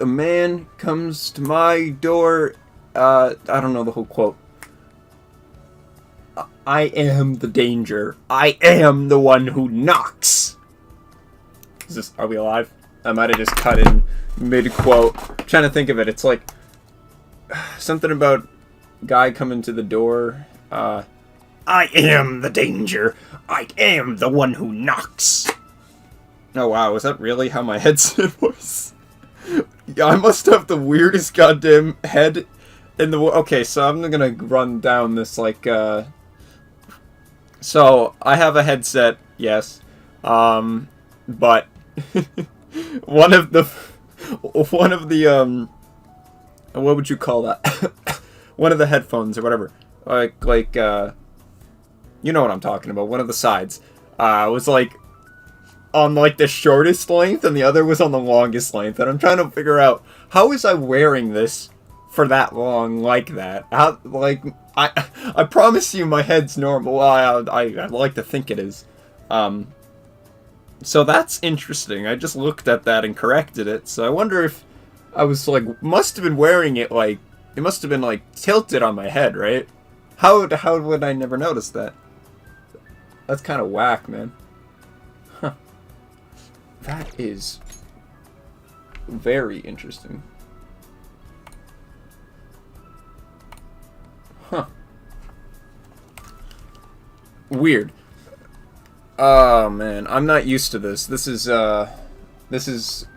a man comes to my door. I don't know the whole quote. I am the danger. I am the one who knocks. Are we alive? I might have just cut in mid-quote. I'm trying to think of it. It's like something about guy coming to the door. I am the danger. I am the one who knocks. Oh wow, is that really how my headset was? Yeah, I must have the weirdest goddamn head in the world. Okay, so I'm gonna run down this like So I have a headset, yes, but one of the what would you call that? One of the headphones or whatever, like you know what I'm talking about. One of the sides was like on like the shortest length, and the other was on the longest length, and I'm trying to figure out how is I wearing this for that long like that? How, like, I promise you my head's normal. Well, I like to think it is. So that's interesting. I just looked at that and corrected it. So I wonder if I was like, must have been wearing it like, it must have been like tilted on my head, right? How would I never notice that? That's kind of whack, man. Huh. That is very interesting. Huh. Weird. Oh man, I'm not used to this. This is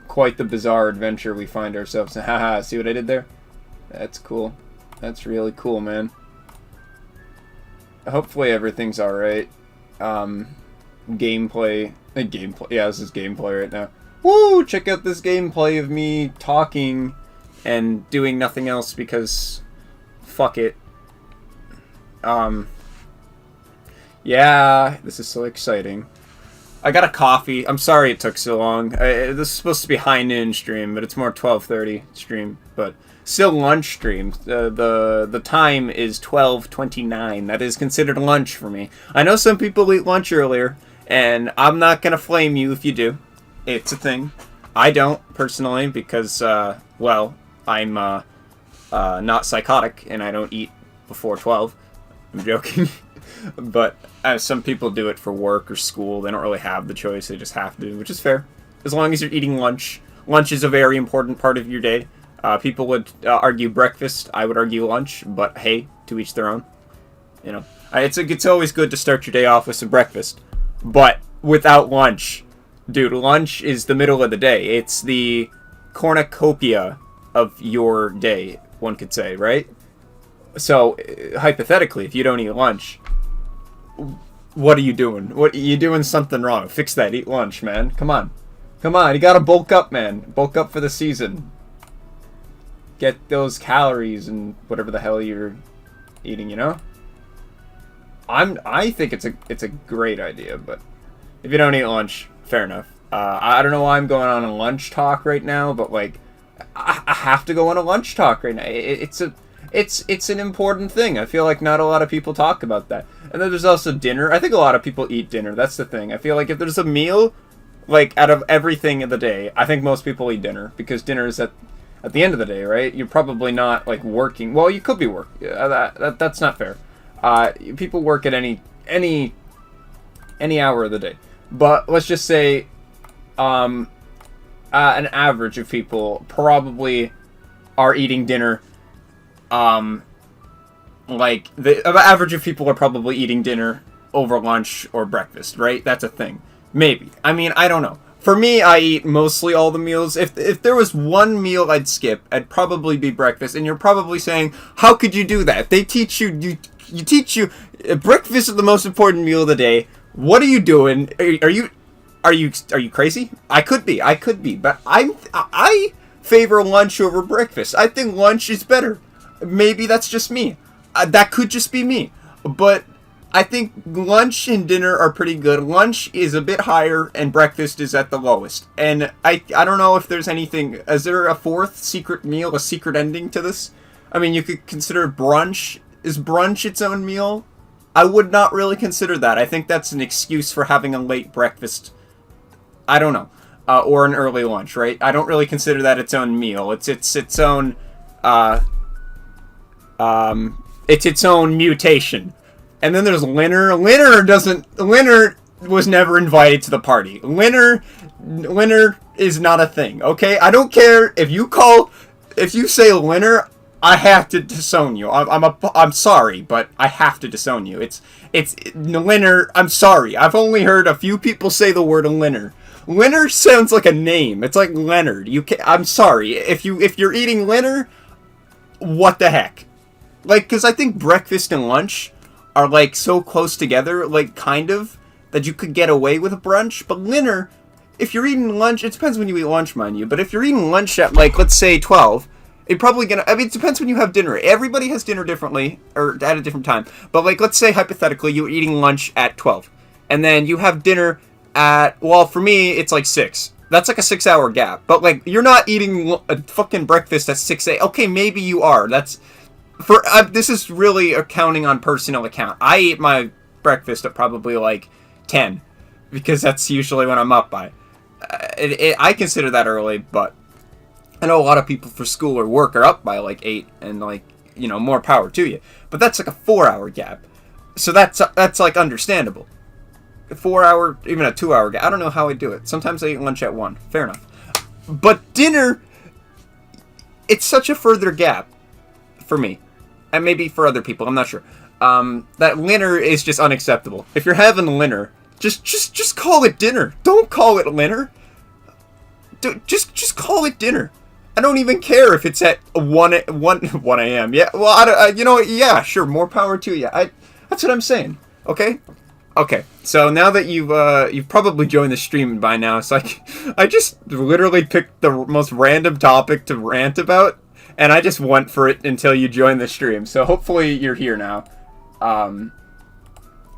quite the bizarre adventure we find ourselves in. Haha, see what I did there? That's cool. That's really cool, man. Hopefully everything's alright. Gameplay. Yeah, this is gameplay right now. Woo! Check out this gameplay of me talking and doing nothing else because fuck it. Yeah, this is so exciting. I got a coffee. I'm sorry it took so long. This is supposed to be high noon stream, but it's more 12:30 stream. But still lunch stream. The time is 12:29. That is considered lunch for me. I know some people eat lunch earlier, and I'm not gonna flame you if you do. It's a thing. I don't personally because well, I'm not psychotic and I don't eat before 12. I'm joking. But some people do it for work or school. They don't really have the choice. They just have to, which is fair. As long as you're eating lunch. Lunch is a very important part of your day. People would argue breakfast. I would argue lunch. But hey, to each their own. You know, it's always good to start your day off with some breakfast. But without lunch, dude, lunch is the middle of the day. It's the cornucopia of your day, one could say, right? So, hypothetically, if you don't eat lunch, what are you doing? What, you doing something wrong. Fix that. Eat lunch, man. Come on. Come on. You gotta bulk up, man. Bulk up for the season. Get those calories and whatever the hell you're eating, you know? I think it's a great idea, but if you don't eat lunch, fair enough. I don't know why I'm going on a lunch talk right now, but like, I have to go on a lunch talk right now. It's an important thing. I feel like not a lot of people talk about that. And then there's also dinner. I think a lot of people eat dinner. That's the thing. I feel like if there's a meal, like out of everything of the day, I think most people eat dinner because dinner is at the end of the day, right? You're probably not like working. Well, you could be working. That's not fair. People work at any hour of the day. But let's just say an average of people probably are eating dinner. Like, the average of people are probably eating dinner over lunch or breakfast, right? That's a thing. Maybe. I mean, I don't know. For me, I eat mostly all the meals. If there was one meal I'd skip, it'd probably be breakfast. And you're probably saying, how could you do that? They teach you breakfast is the most important meal of the day. What are you doing? Are you crazy? I could be, but I favor lunch over breakfast. I think lunch is better. Maybe that's just me. That could just be me. But I think lunch and dinner are pretty good. Lunch is a bit higher and breakfast is at the lowest. And I don't know if there's anything... Is there a fourth secret meal, a secret ending to this? I mean, you could consider brunch. Is brunch its own meal? I would not really consider that. I think that's an excuse for having a late breakfast. I don't know. or an early lunch, right? I don't really consider that its own meal. It's its own it's its own mutation. And then there's Linner. Linner was never invited to the party. Linner is not a thing, okay? I don't care if you say Linner, I have to disown you. I'm sorry, but I have to disown you. It's Linner. I'm sorry. I've only heard a few people say the word Linner. Linner sounds like a name. It's like Leonard. I'm sorry. If you're eating Linner, what the heck? Like, because I think breakfast and lunch are, like, so close together, like, kind of, that you could get away with a brunch. But Linner, if you're eating lunch, it depends when you eat lunch, mind you, but if you're eating lunch at, like, let's say 12, it depends when you have dinner. Everybody has dinner differently, or at a different time. But, like, let's say, hypothetically, you're eating lunch at 12. And then you have dinner at, well, for me, it's like 6. That's like a 6-hour gap. But, like, you're not eating a fucking breakfast at 6 a.m. Okay, maybe you are. This is really accounting on personal account. I eat my breakfast at probably, like, 10. Because that's usually when I'm up by. I consider that early, but I know a lot of people for school or work are up by, like, 8. And, like, you know, more power to you. But that's like a 4-hour gap. So that's like, understandable. 4-hour, even a 2-hour gap. I don't know how I do it. Sometimes I eat lunch at 1. Fair enough. But dinner, it's such a further gap for me. And maybe for other people, I'm not sure. That Linner is just unacceptable. If you're having Linner, just call it dinner. Don't call it Linner. Just call it dinner. I don't even care if it's at 1 a.m. Yeah, well, you know what? Yeah, sure, more power to you. That's what I'm saying. Okay? Okay, so now that you've probably joined the stream by now, so I just literally picked the most random topic to rant about, and I just went for it until you joined the stream. So hopefully you're here now.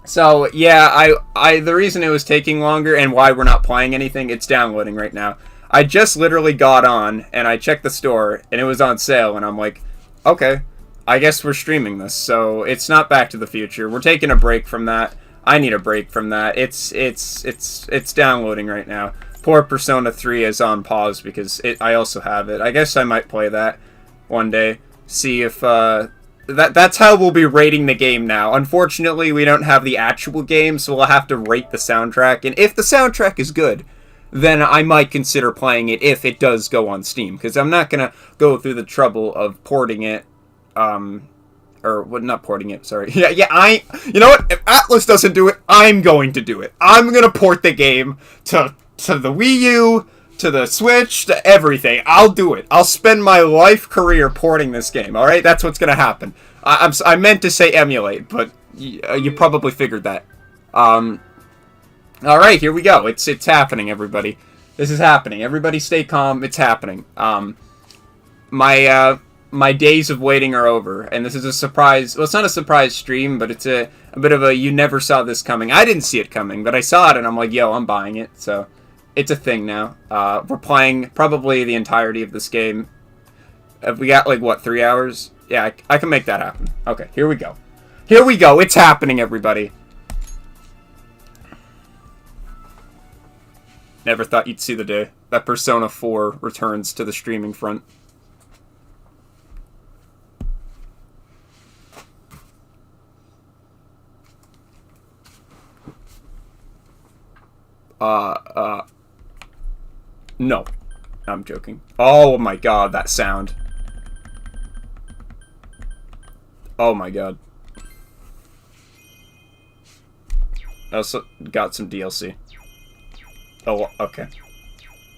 So yeah, the reason it was taking longer and why we're not playing anything, it's downloading right now. I just literally got on and I checked the store and it was on sale, and I'm like, okay, I guess we're streaming this. So it's not Back to the Future. We're taking a break from that. I need a break from that. It's downloading right now. Poor Persona 3 is on pause because I also have it. I guess I might play that one day. See if that's how we'll be rating the game now. Unfortunately, we don't have the actual game, so we'll have to rate the soundtrack. And if the soundtrack is good, then I might consider playing it if it does go on Steam, because I'm not gonna go through the trouble of porting it. Or what? Not porting it. Sorry. Yeah. You know what? If Atlas doesn't do it, I'm going to do it. I'm gonna port the game to the Wii U, to the Switch, to everything. I'll do it. I'll spend my life career porting this game. All right, that's what's gonna happen. I meant to say emulate, but you probably figured that. All right, here we go. It's happening, everybody. This is happening. Everybody, stay calm. It's happening. My days of waiting are over, and this is a surprise. Well, it's not a surprise stream, but it's a bit of a you never saw this coming. I didn't see it coming, but I saw it, and I'm like, yo, I'm buying it. So it's a thing now. We're playing probably the entirety of this game. Have we got, like, what, 3 hours? Yeah, I can make that happen. Okay, here we go. Here we go. It's happening, everybody. Never thought you'd see the day that Persona 4 returns to the streaming front. No. I'm joking. Oh my god, that sound. Oh my god. I also got some DLC. Oh, okay.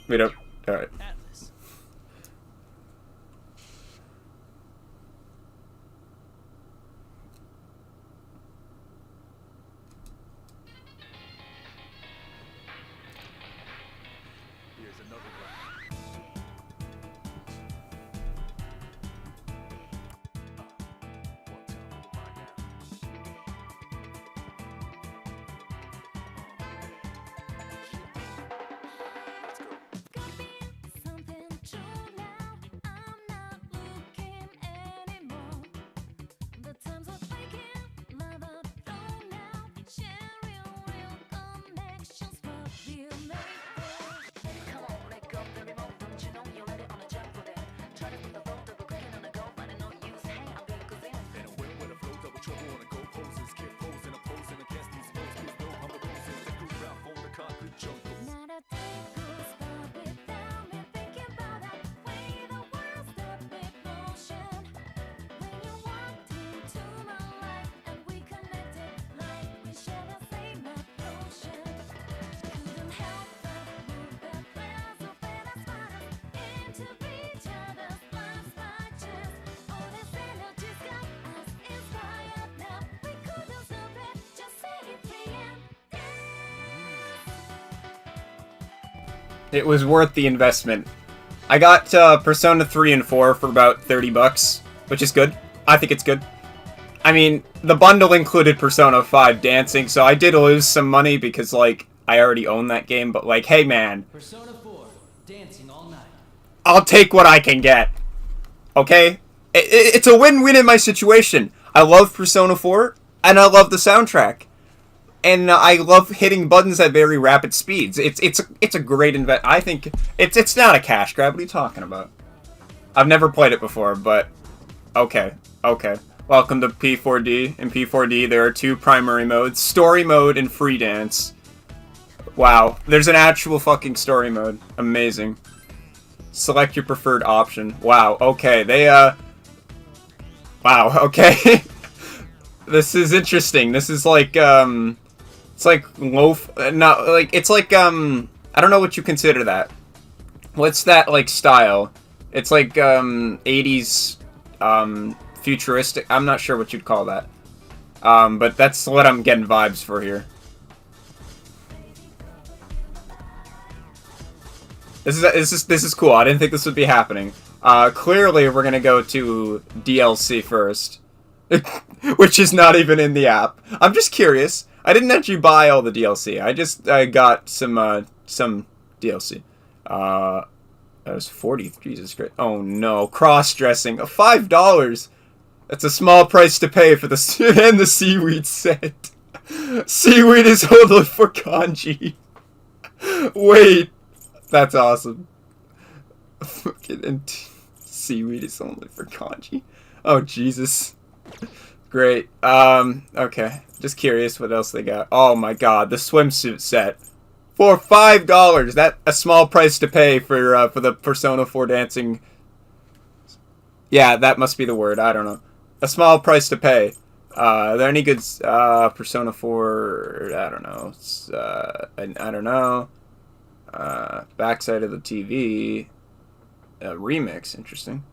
We don't... Alright. It was worth the investment. I got Persona 3 and 4 for about 30 bucks, which is good. I think it's good. I mean, the bundle included Persona 5 Dancing, so I did lose some money because, like, I already own that game, but, like, hey, man. Persona 4, dancing all night. I'll take what I can get. Okay? It's a win-win in my situation. I love Persona 4, and I love the soundtrack. And I love hitting buttons at very rapid speeds. It's a great invest. I think it's not a cash grab. What are you talking about? I've never played it before, but okay. Welcome to P4D. In P4D, there are two primary modes: story mode and free dance. Wow, there's an actual fucking story mode. Amazing. Select your preferred option. Wow. Okay, Wow. Okay. This is interesting. This is like it's like it's like I don't know what you consider that. What's that like style? It's like 80s futuristic. I'm not sure what you'd call that. But that's what I'm getting vibes for here. This is cool. I didn't think this would be happening. Clearly we're gonna go to DLC first. Which is not even in the app. I'm just curious. I didn't actually buy all the DLC. I got some DLC. That was 40. Jesus Christ. Oh no, cross-dressing. $5. That's a small price to pay for the and the seaweed set. Seaweed is only for kanji. Wait, that's awesome. Fucking seaweed is only for kanji. Oh Jesus. Great. Okay. Just curious what else they got. Oh my god, the swimsuit set. For $5! That a small price to pay for the Persona 4 dancing. Yeah, that must be the word. I don't know. A small price to pay. Are there any good Persona 4? I don't know. I don't know. Backside of the TV. Remix. Interesting.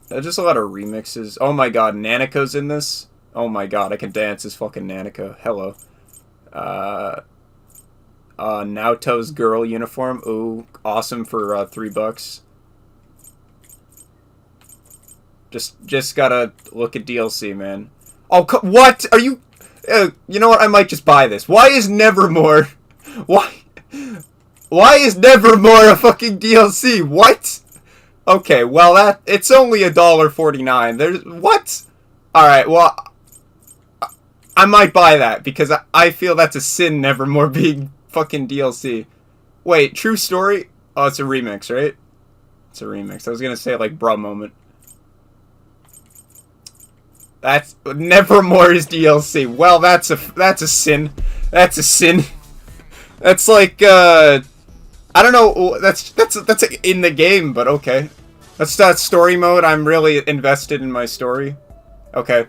Just a lot of remixes. Oh my god, Nanako's in this? Oh my god, I can dance as fucking Nanako. Hello. Naoto's girl uniform. Ooh, awesome for $3. Just gotta look at DLC, man. Oh, what? Are you... you know what? I might just buy this. Why is Nevermore... Why is Nevermore a fucking DLC? What? Okay, well, it's only $1.49. There's... What? Alright, well... I might buy that, because I feel that's a sin, Nevermore being fucking DLC. Wait, true story? Oh, it's a remix, right? It's a remix. I was gonna say, like, bruh moment. That's... Nevermore is DLC. Well, that's a sin. That's a sin. That's like, I don't know, that's in the game, but okay. That's that story mode. I'm really invested in my story. Okay.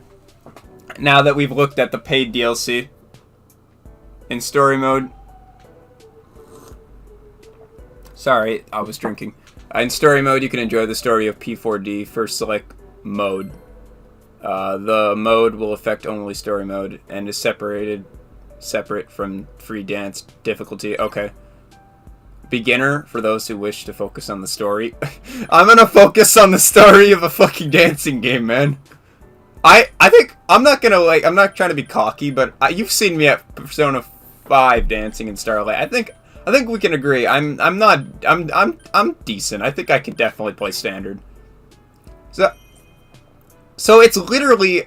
Now that we've looked at the paid DLC in story mode. Sorry, I was drinking. In story mode, you can enjoy the story of P4D. First select mode. The mode will affect only story mode and is separate from free dance difficulty. Okay. Beginner, for those who wish to focus on the story. I'm gonna focus on the story of a fucking dancing game, man. I think, I'm not gonna, like, I'm not trying to be cocky, but you've seen me at Persona 5 dancing in Starlight. I think we can agree. I'm decent. I think I can definitely play standard. So it's literally,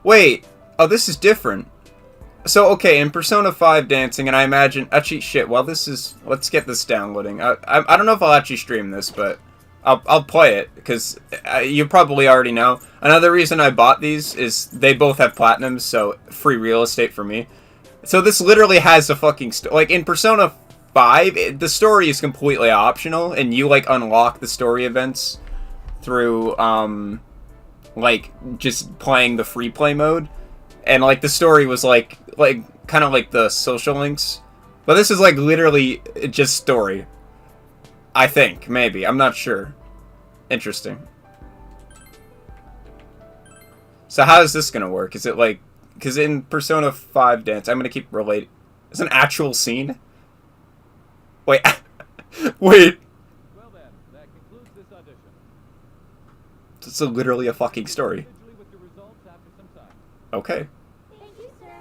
wait, oh, this is different. So, okay, in Persona 5 dancing, and I imagine... Actually, shit, while this is... Let's get this downloading. I don't know if I'll actually stream this, but I'll play it, because you probably already know. Another reason I bought these is they both have platinums, so free real estate for me. So this literally has a fucking... Like, in Persona 5, the story is completely optional, and you, like, unlock the story events through, like, just playing the free play mode. And, like, the story was, like kind of like the social links. But this is, like, literally just story. I think, maybe. I'm not sure. Interesting. So how is this gonna work? Is it, like... Because in Persona 5 Dance, I'm gonna keep relating... It's an actual scene? Wait. Wait. Well then, that concludes this audition. It's literally a fucking story. Individually with the results after some time. Okay. Thank you, sir.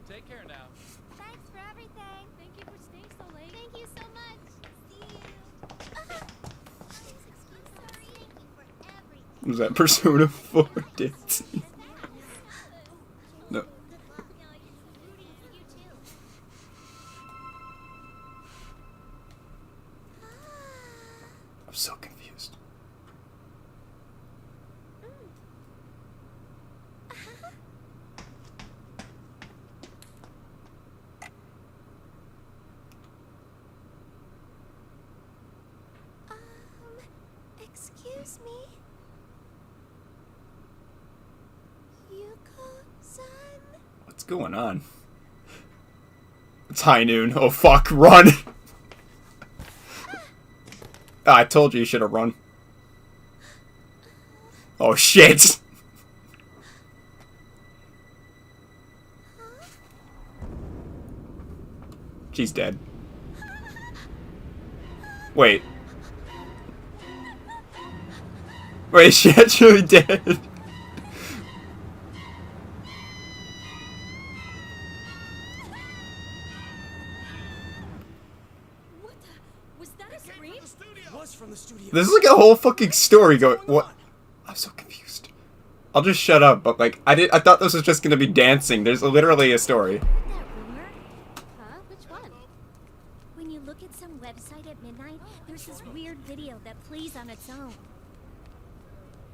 Take care now. Thanks for everything. Thank you for staying so late. Thank you so much. See you. Sorry. Thank you for everything. Was that Persona 4 dancing? No. I'm so confused. Excuse me? Yuko-san? What's going on? It's high noon. Oh fuck, run! Ah, I told you should have run. Oh shit! She's dead. Wait. Wait, is she actually dead? What the? Was that a scream? Was from the studio. This is like a whole fucking story going. What? I'm so confused. I'll just shut up. But like, I thought this was just gonna be dancing. There's literally a story. That rumor? Huh? Which one? When you look at some website at midnight, there's this weird video that plays on its own.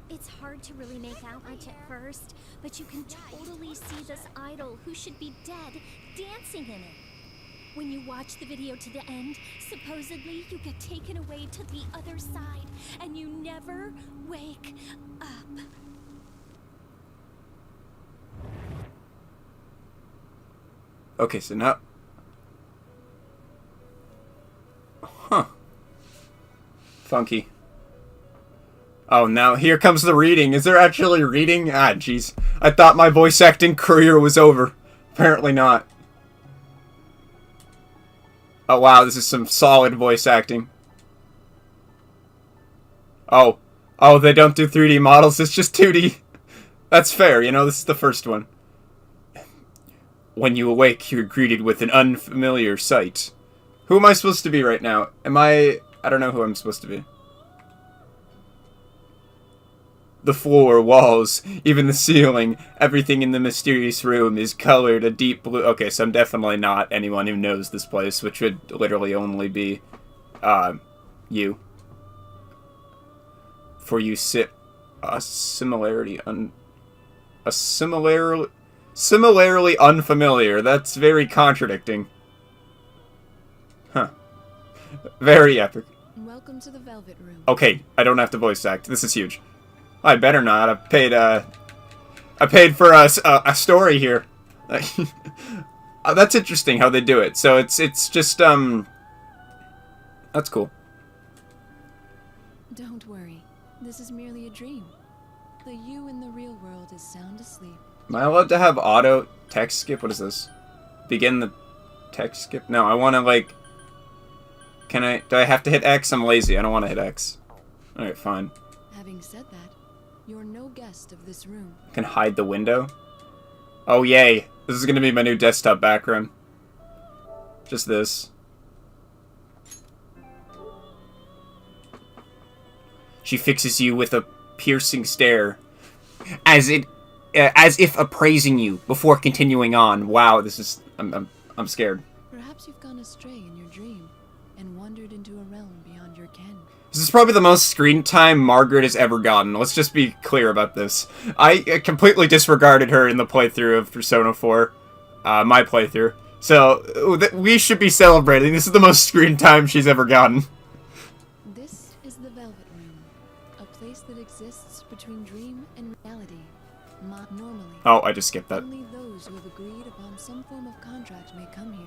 It's hard to really make out much at first, but you can totally see this idol who should be dead dancing in it. When you watch the video to the end, supposedly you get taken away to the other side, and you never wake up. Okay, so now. Huh. Funky. Oh, now here comes the reading. Is there actually reading? Ah, jeez. I thought my voice acting career was over. Apparently not. Oh, wow, this is some solid voice acting. Oh. Oh, they don't do 3D models, it's just 2D. That's fair, you know, this is the first one. When you awake, you're greeted with an unfamiliar sight. Who am I supposed to be right now? I don't know who I'm supposed to be. The floor, walls, even the ceiling, everything in the mysterious room is colored a deep blue. Okay, so I'm definitely not anyone who knows this place, which would literally only be, you. For you sit similarly unfamiliar. That's very contradicting. Huh. Very epic. Welcome to the Velvet Room. Okay, I don't have to voice act. This is huge. I better not. I paid for a story here. That's interesting how they do it. So it's just that's cool. Don't worry. This is merely a dream. The you in the real world is sound asleep. Am I allowed to have auto text skip? What is this? Begin the text skip? No, I want to like. Can I? Do I have to hit X? I'm lazy. I don't want to hit X. All right, fine. Having said that, you're no guest of this room. I can hide the window. Oh yay! This is gonna be my new desktop background. Just this. She fixes you with a piercing stare, as if appraising you before continuing on. Wow, this is I'm scared. Perhaps you've gone astray in your dream and wandered into a realm beyond your ken. This is probably the most screen time Margaret has ever gotten. Let's just be clear about this. I completely disregarded her in the playthrough of Persona 4, my playthrough. So we should be celebrating. This is the most screen time she's ever gotten. This is the Velvet Room, a place that exists between dream and reality. Normally, Oh, I just skipped that. only those who have agreed upon some form of contract may come here.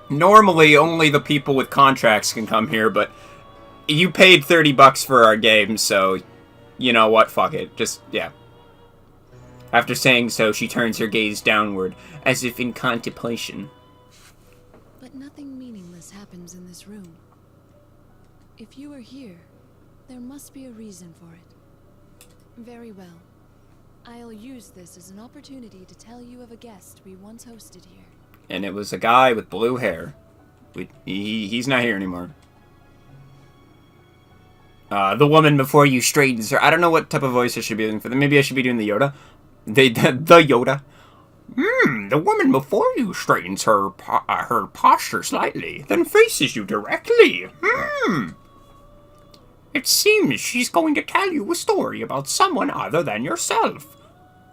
Normally, only the people with contracts can come here, but you paid $30 for our game, so you know what? Fuck it. Just, yeah. After saying so, she turns her gaze downward, as if in contemplation. But nothing meaningless happens in this room. If you are here, there must be a reason for it. Very well. I'll use this as an opportunity to tell you of a guest we once hosted here. And it was a guy with blue hair. He's not here anymore. The woman before you straightens her. I don't know what type of voice I should be doing for them. Maybe I should be doing the Yoda. The Yoda. The woman before you straightens her posture slightly, then faces you directly. It seems she's going to tell you a story about someone other than yourself.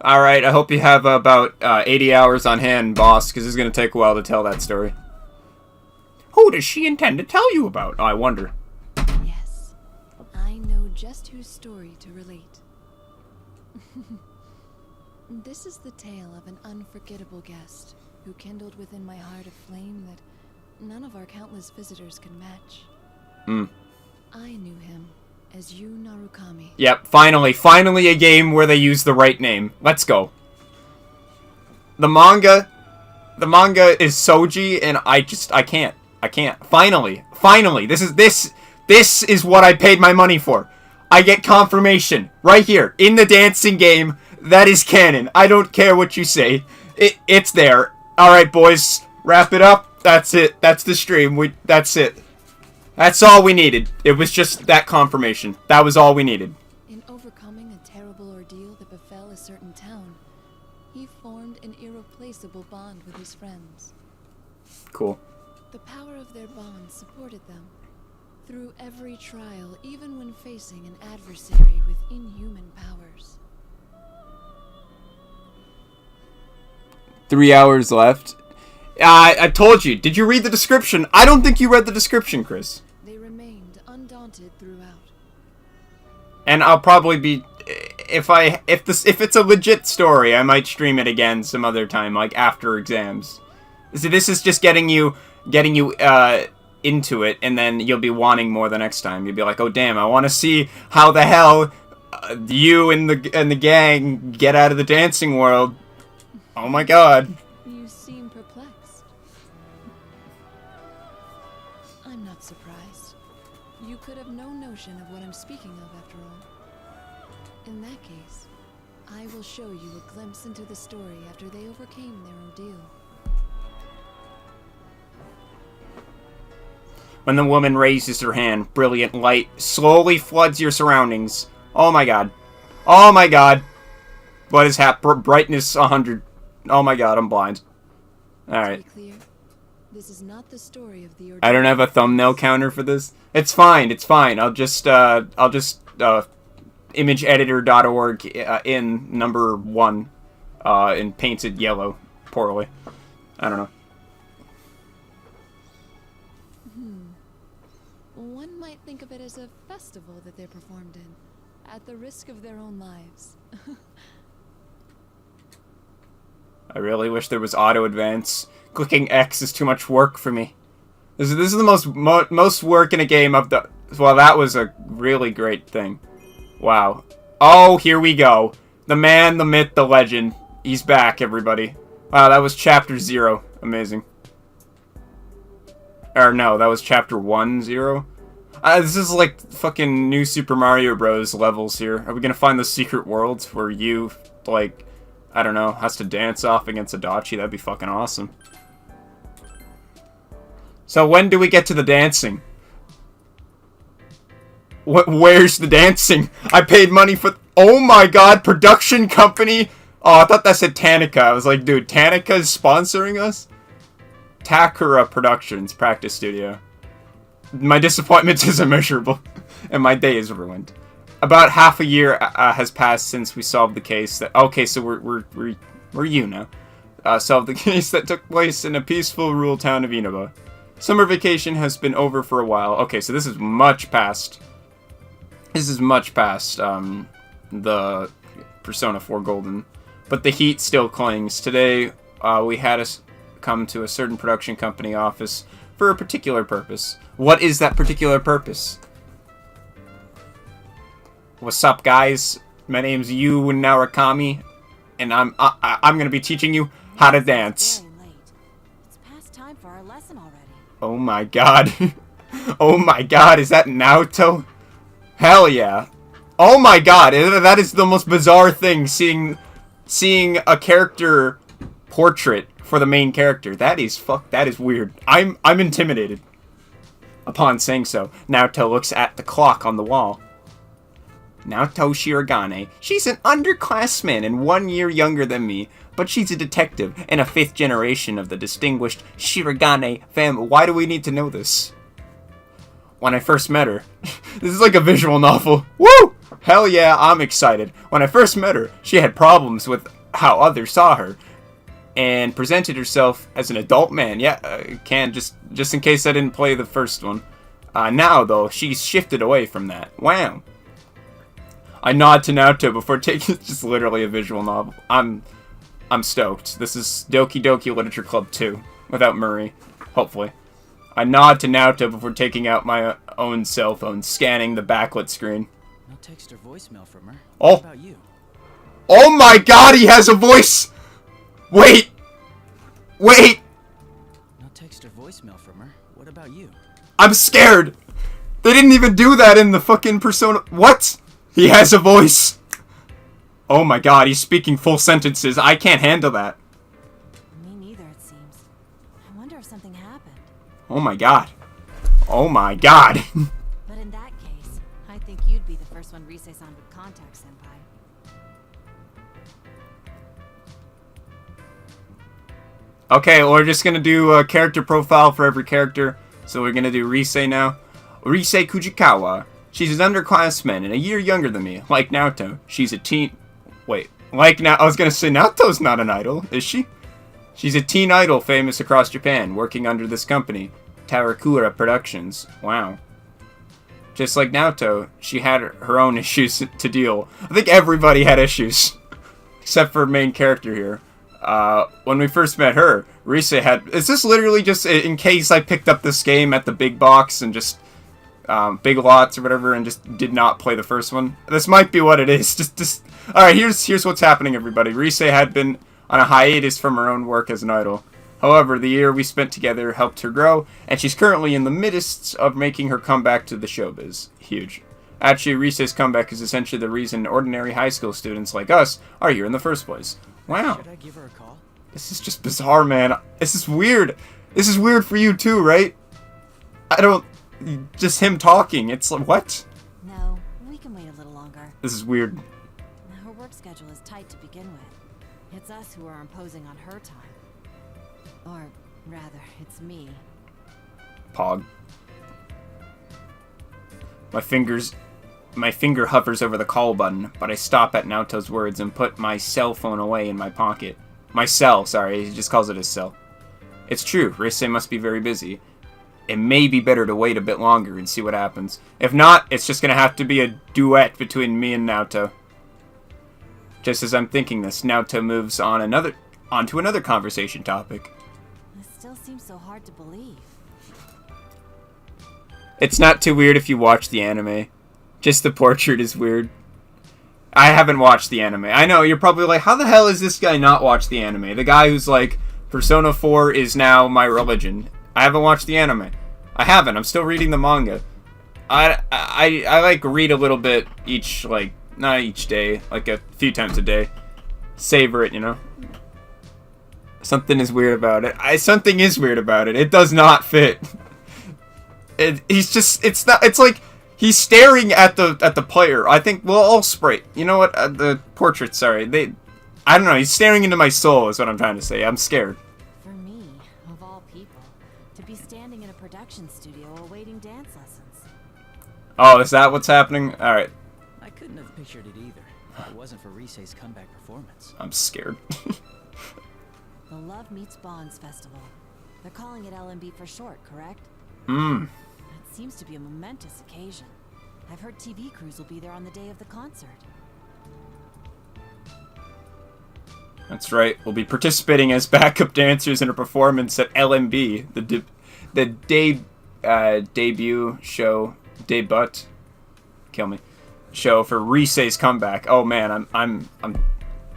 Alright, I hope you have about 80 hours on hand, boss, because it's going to take a while to tell that story. Who does she intend to tell you about, I wonder? Yes, I know just whose story to relate. This is the tale of an unforgettable guest who kindled within my heart a flame that none of our countless visitors could match. I knew him as Yu Narukami. Yep, finally a game where they use the right name. Let's go. The manga is Soji, and I can't. Finally, this is what I paid my money for. I get confirmation right here in the dancing game. That is canon. I don't care what you say. It's there. All right, boys, wrap it up. That's it. That's the stream. That's it. That's all we needed. It was just that confirmation. That was all we needed. In overcoming a terrible ordeal that befell a certain town, he formed an irreplaceable bond with his friends. Cool. The power of their bond supported them through every trial, even when facing an adversary with inhuman powers. 3 hours left. I told you. Did you read the description? I don't think you read the description, Chris. They remained undaunted throughout. And I'll probably be, if it's a legit story, I might stream it again some other time, like after exams. So this is just getting you into it, and then you'll be wanting more the next time. You'll be like, oh damn, I want to see how the hell you and the gang get out of the dancing world. Oh my god. You seem perplexed. I'm not surprised. You could have no notion of what I'm speaking of, after all. In that case, I will show you a glimpse into the story after they overcame their ordeal. When the woman raises her hand, brilliant light slowly floods your surroundings. Oh my god. Oh my god. What is happening? Brightness 100. Oh my god, I'm blind. Alright. To be clear, this is not the story of the ordeal. I don't have a thumbnail counter for this. It's fine, it's fine. I'll just imageeditor.org in number 1 and painted yellow poorly. I don't know. One might think of it as a festival that they're performed in, at the risk of their own lives. I really wish there was auto advance. Clicking X is too much work for me. This is the most work in a game of the... Well, that was a really great thing. Wow. Oh, here we go. The man, the myth, the legend. He's back, everybody. Wow, that was chapter 0. Amazing. Or no, that was chapter 1-0. This is like fucking new Super Mario Bros. Levels here. Are we gonna find the secret worlds where you, like... I don't know, has to dance off against Adachi? That'd be fucking awesome. So when do we get to the dancing? Where's the dancing? I paid money for... Oh my god, production company? Oh, I thought that said Tanika. I was like, dude, Tanika is sponsoring us? Takura Productions, practice studio. My disappointment is immeasurable, and my day is ruined. About half a year has passed since we solved the case that... Okay, so we're you now. Solved the case that took place in a peaceful rural town of Inaba. Summer vacation has been over for a while. Okay, so this is much past... This is much past the Persona 4 Golden. But the heat still clings. Today, we had us come to a certain production company office for a particular purpose. What is that particular purpose? What's up, guys? My name's Yu Narukami. and I'm gonna be teaching you how to dance. Very late. It's past time for our lesson already. Oh my god. Oh my god, is that Naoto? Hell yeah. Oh my god, that is the most bizarre thing, seeing a character portrait for the main character. That is weird. I'm intimidated upon saying so. Naoto looks at the clock on the wall. Naoto Shirogane. She's an underclassman and 1 year younger than me, but she's a detective and a 5th generation of the distinguished Shirogane family. Why do we need to know this? When I first met her, this is like a visual novel. Woo! Hell yeah, I'm excited. When I first met her, she had problems with how others saw her, and presented herself as an adult man. Yeah, just in case I didn't play the first one. Now though, she's shifted away from that. Wow. I nod to Naoto before taking. It's just literally a visual novel. I'm stoked. This is Doki Doki Literature Club 2 without Murray, hopefully. I nod to Naoto before taking out my own cell phone, scanning the backlit screen. No text or voicemail from her. Oh. What about you? Oh my god, he has a voice! Wait! Wait! No text or voicemail from her. What about you? I'm scared! They didn't even do that in the fucking Persona. What? He has a voice! Oh my god, he's speaking full sentences. I can't handle that. Me neither, it seems. I wonder if something happened. Oh my god. Oh my god. But in that case, I think you'd be the first one Rise-san would contact, Senpai. Okay, well, we're just gonna do a character profile for every character. So we're gonna do Rise now. Rise Kujikawa. She's an underclassman and a year younger than me. Like Naoto, she's a teen... Wait. I was gonna say, Naoto's not an idol, is she? She's a teen idol famous across Japan, working under this company, Tarakura Productions. Wow. Just like Naoto, she had her own issues to deal. I think everybody had issues. Except for main character here. When we first met her, Rise had... Is this literally just in case I picked up this game at the big box and just... Big Lots or whatever, and just did not play the first one? This might be what it is. Just... Alright, here's what's happening, everybody. Rise had been on a hiatus from her own work as an idol. However, the year we spent together helped her grow, and she's currently in the midst of making her comeback to the showbiz. Huge. Actually, Rise's comeback is essentially the reason ordinary high school students like us are here in the first place. Wow. Should I give her a call? This is just bizarre, man. This is weird. This is weird for you too, right? I don't... Just him talking. It's like, what? No, we can wait a little longer. This is weird. Her work schedule is tight to begin with. It's us who are imposing on her time. Or, rather, it's me. Pog. My finger hovers over the call button, but I stop at Naoto's words and put my cell phone away in my pocket. My cell, sorry, he just calls it his cell. It's true, Rise must be very busy. It may be better to wait a bit longer and see what happens. If not, it's just gonna have to be a duet between me and Naoto. Just as I'm thinking this, Naoto moves on onto another conversation topic. This still seems so hard to believe. It's not too weird if you watch the anime. Just the portrait is weird. I haven't watched the anime. I know, you're probably like, how the hell is this guy not watched the anime? The guy who's like, Persona 4 is now my religion. I haven't watched the anime. I haven't. I'm still reading the manga. I like read a little bit each, like, not each day, like a few times a day. Savor it, you know? Something is weird about it. Something is weird about it. It does not fit. It's like he's staring at the player. I think we'll all spray. You know what? The portrait, sorry. I don't know. He's staring into my soul is what I'm trying to say. I'm scared. For me, of all people, to be standing in a production studio awaiting dance lessons. Oh, is that what's happening? All right. I couldn't have pictured it either. If it wasn't for Rise's comeback performance. I'm scared. The Love Meets Bonds Festival. They're calling it LMB for short, correct? Mmm. It seems to be a momentous occasion. I've heard TV crews will be there on the day of the concert. That's right. We'll be participating as backup dancers in a performance at LMB, the debut show, kill me, show for Rise's comeback. Oh man, I'm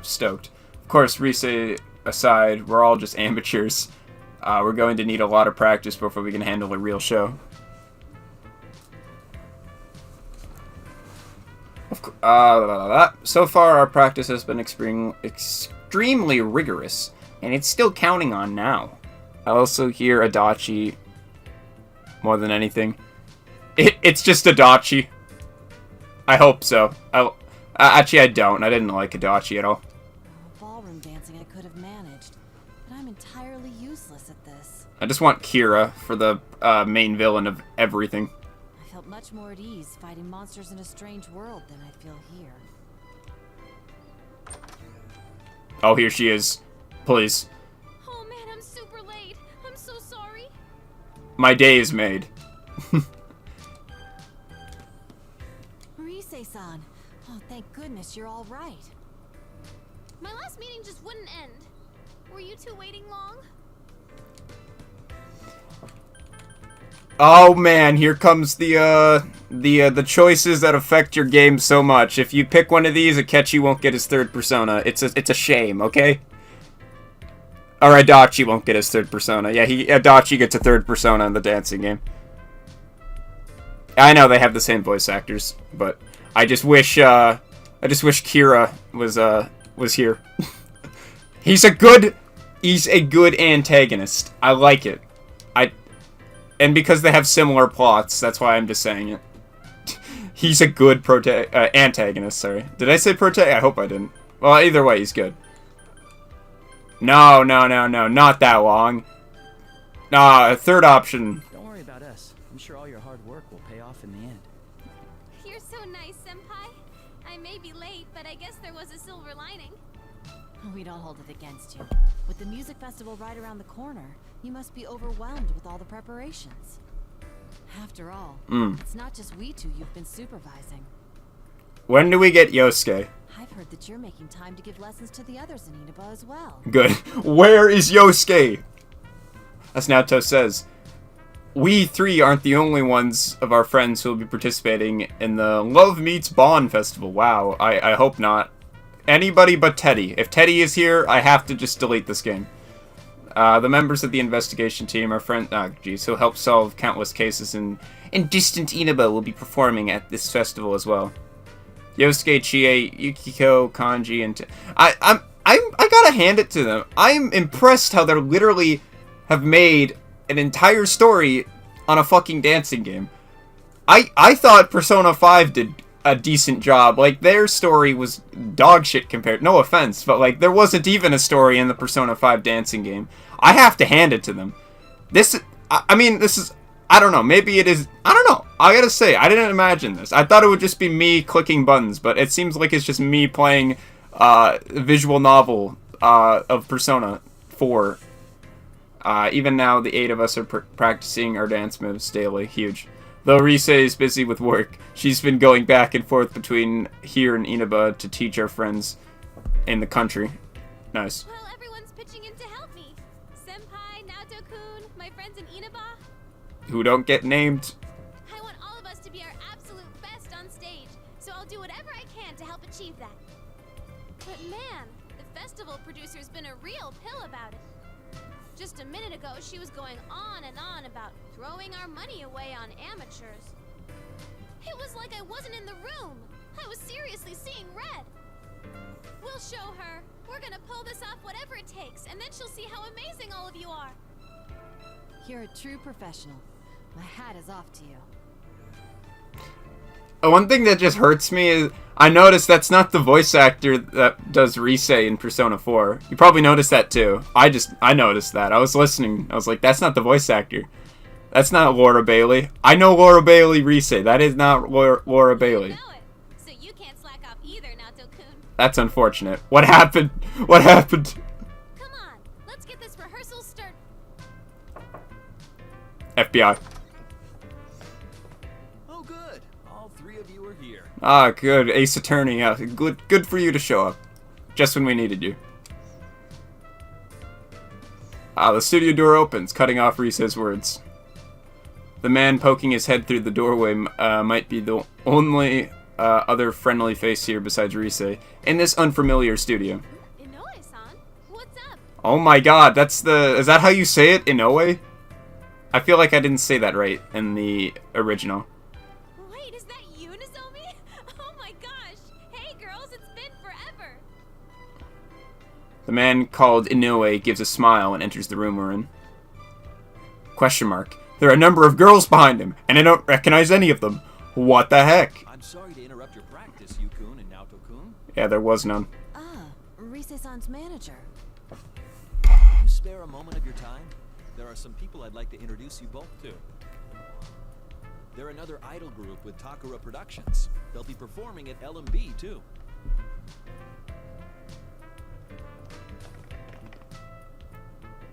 stoked. Of course, Rise aside, we're all just amateurs. We're going to need a lot of practice before we can handle a real show. So far, our practice has been extremely rigorous, and it's still counting on now. I also hear Adachi more than anything. It's just Adachi. I hope so. Actually, I don't. I didn't like Adachi at all. Ballroom dancing I could have managed, but I'm entirely useless at this. I just want Kira for the main villain of everything. I felt much more at ease fighting monsters in a strange world than I feel here. Oh, here she is. Please. Oh man, I'm super late. I'm so sorry. My day is made. Rise-san. Oh, thank goodness you're all right. My last meeting just wouldn't end. Were you two waiting long? Oh man, here comes the choices that affect your game so much. If you pick one of these, Akechi won't get his third persona. It's a shame, okay? Or Adachi won't get his third persona. Yeah, Adachi gets a third persona in the dancing game. I know they have the same voice actors, but I just wish Kira was here. He's a good antagonist. I like it. And because they have similar plots, that's why I'm just saying it. He's a good antagonist, sorry. Did I say I hope I didn't. Well, either way, he's good. No, not that long. Nah, third option. Don't worry about us. I'm sure all your hard work will pay off in the end. You're so nice, Senpai. I may be late, but I guess there was a silver lining. We don't hold it against you. With the music festival right around the corner, you must be overwhelmed with all the preparations. After all, it's not just we two you've been supervising. When do we get Yosuke? I've heard that you're making time to give lessons to the others in Inaba as well. Good. Where is Yosuke? As Naoto says, we three aren't the only ones of our friends who will be participating in the Love Meets Bond Festival. Wow, I hope not. Anybody but Teddy. If Teddy is here, I have to just delete this game. The members of the investigation team, our friend, who helped solve countless cases in distant Inaba, will be performing at this festival as well. Yosuke, Chie, Yukiko, Kanji, and I gotta hand it to them. I'm impressed how they're literally have made an entire story on a fucking dancing game. I thought Persona 5 did a decent job. Like, their story was dog shit compared. No offense, but like there wasn't even a story in the Persona 5 dancing game. I have to hand it to them. I mean, this is, I don't know, maybe it is, I don't know. I gotta say, I didn't imagine this. I thought it would just be me clicking buttons, but it seems like it's just me playing a visual novel of Persona 4. Even now, the 8 of us are practicing our dance moves daily. Huge. Though Rise is busy with work, she's been going back and forth between here and Inaba to teach our friends in the country. Nice. Well, everyone's pitching in to help me. Senpai, Naoto-kun, my friends in Inaba. Who don't get named. I want all of us to be our absolute best on stage, so I'll do whatever I can to help achieve that. But man, the festival producer's been a real pill about it. Just a minute ago, she was going on and on about throwing our money away on amateurs. It was like I wasn't in the room. I was seriously seeing red. We'll show her. We're gonna pull this off whatever it takes, and then she'll see how amazing all of you are. You're a true professional. My hat is off to you. One thing that just hurts me is I noticed that's not the voice actor that does Rise in Persona 4. You probably noticed that too. I noticed that. I was listening. I was like, that's not the voice actor. That's not Laura Bailey. I know Laura Bailey Rise. That is not Laura Bailey. You know it, so you can't slack off either, Naoto-kun. That's unfortunate. What happened? What happened? Come on, let's get this rehearsal started. FBI. Oh, good. All three of you are here. Ah, good. Ace Attorney. Yeah, good for you to show up. Just when we needed you. The studio door opens, cutting off Rise's words. The man poking his head through the doorway might be the only other friendly face here besides Rise in this unfamiliar studio. Inoue-san? Oh my god, that's the... Is that how you say it? Inoue? I feel like I didn't say that right in the original. Wait, is that you, Nozomi? Oh my gosh! Hey girls, it's been forever! The man called Inoue gives a smile and enters the room we're in. Question mark. There are a number of girls behind him, and I don't recognize any of them. What the heck? I'm sorry to interrupt your practice, Yu-kun and Naoto-kun. Yeah, there was none. Ah, Rise-san's manager. Could you spare a moment of your time? There are some people I'd like to introduce you both to. They're another idol group with Takara Productions. They'll be performing at LMB too.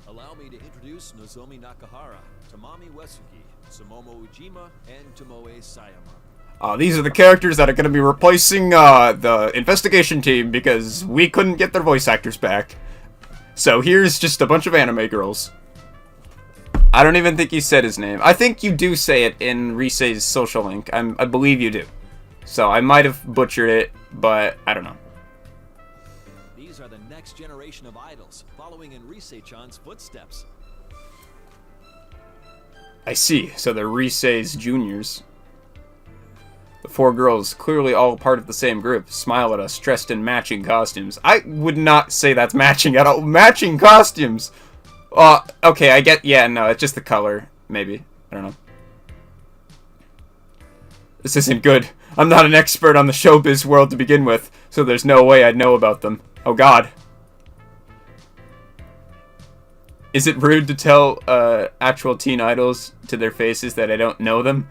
Allow me to introduce Nozomi Nakahara, Tamami Uesugi, Sumomo Ujima, and Tomoe Sayama. These are the characters that are going to be replacing the investigation team because we couldn't get their voice actors back. So here's just a bunch of anime girls. I don't even think you said his name. I think you do say it in Rise's social link. I believe you do. So I might have butchered it, but I don't know. These are the next generation of idols, following in Rise-chan's footsteps. I see. So they're Rise's juniors. The four girls, clearly all part of the same group, smile at us, dressed in matching costumes. I would not say that's matching at all. Matching costumes! Okay, I get... Yeah, no, it's just the color. Maybe. I don't know. This isn't good. I'm not an expert on the showbiz world to begin with, so there's no way I'd know about them. Oh god. Is it rude to tell actual teen idols to their faces that I don't know them?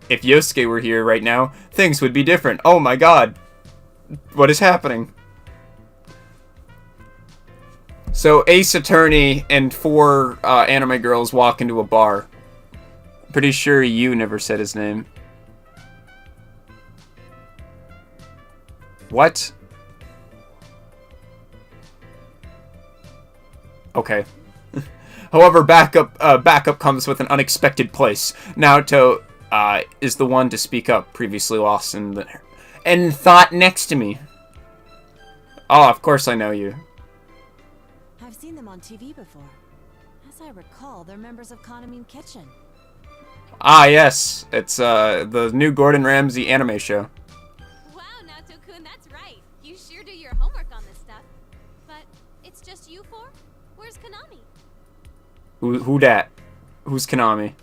If Yosuke were here right now, things would be different. Oh my god. What is happening? So, Ace Attorney and four anime girls walk into a bar. Pretty sure you never said his name. What? Okay. However, backup comes with an unexpected place. Naoto is the one to speak up, previously lost in the... And thought next to me. Oh, of course I know you. I've seen them on TV before. As I recall, they're members of Konami Kitchen. Ah, yes. It's the new Gordon Ramsay anime show. Wow, Naoto-kun, that's right. You sure do your homework on this stuff. But it's just you four? Where's Konami? Who dat? Who's Konami?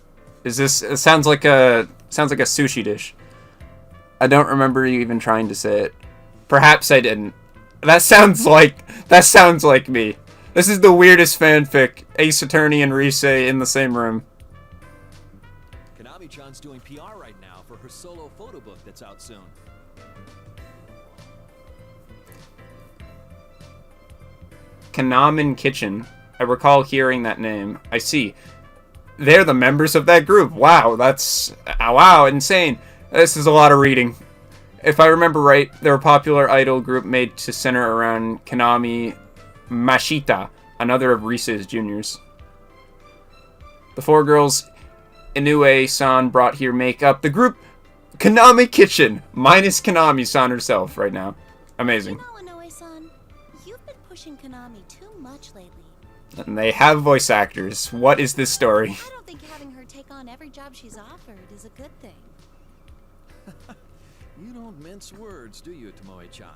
Is this... It sounds like a sushi dish. I don't remember you even trying to say it. Perhaps I didn't. That sounds like me. This is the weirdest fanfic. Ace Attorney and Rise in the same room. Konami-chan's doing PR right now for her solo photo book that's out soon. Konami Kitchen. I recall hearing that name. I see. They're the members of that group. Wow, that's... Wow, insane. This is a lot of reading. If I remember right, they're a popular idol group made to center around Konami Mashita, another of Rise's juniors. The four girls Inoue-san brought here make up the group Konami Kitchen, minus Konami-san herself right now. Amazing. You know, Inoue-san, you've been pushing Konami too much lately. And they have voice actors. What is this story? I don't think having her take on every job she's offered is a good thing. You don't mince words, do you, Tomoe-chan?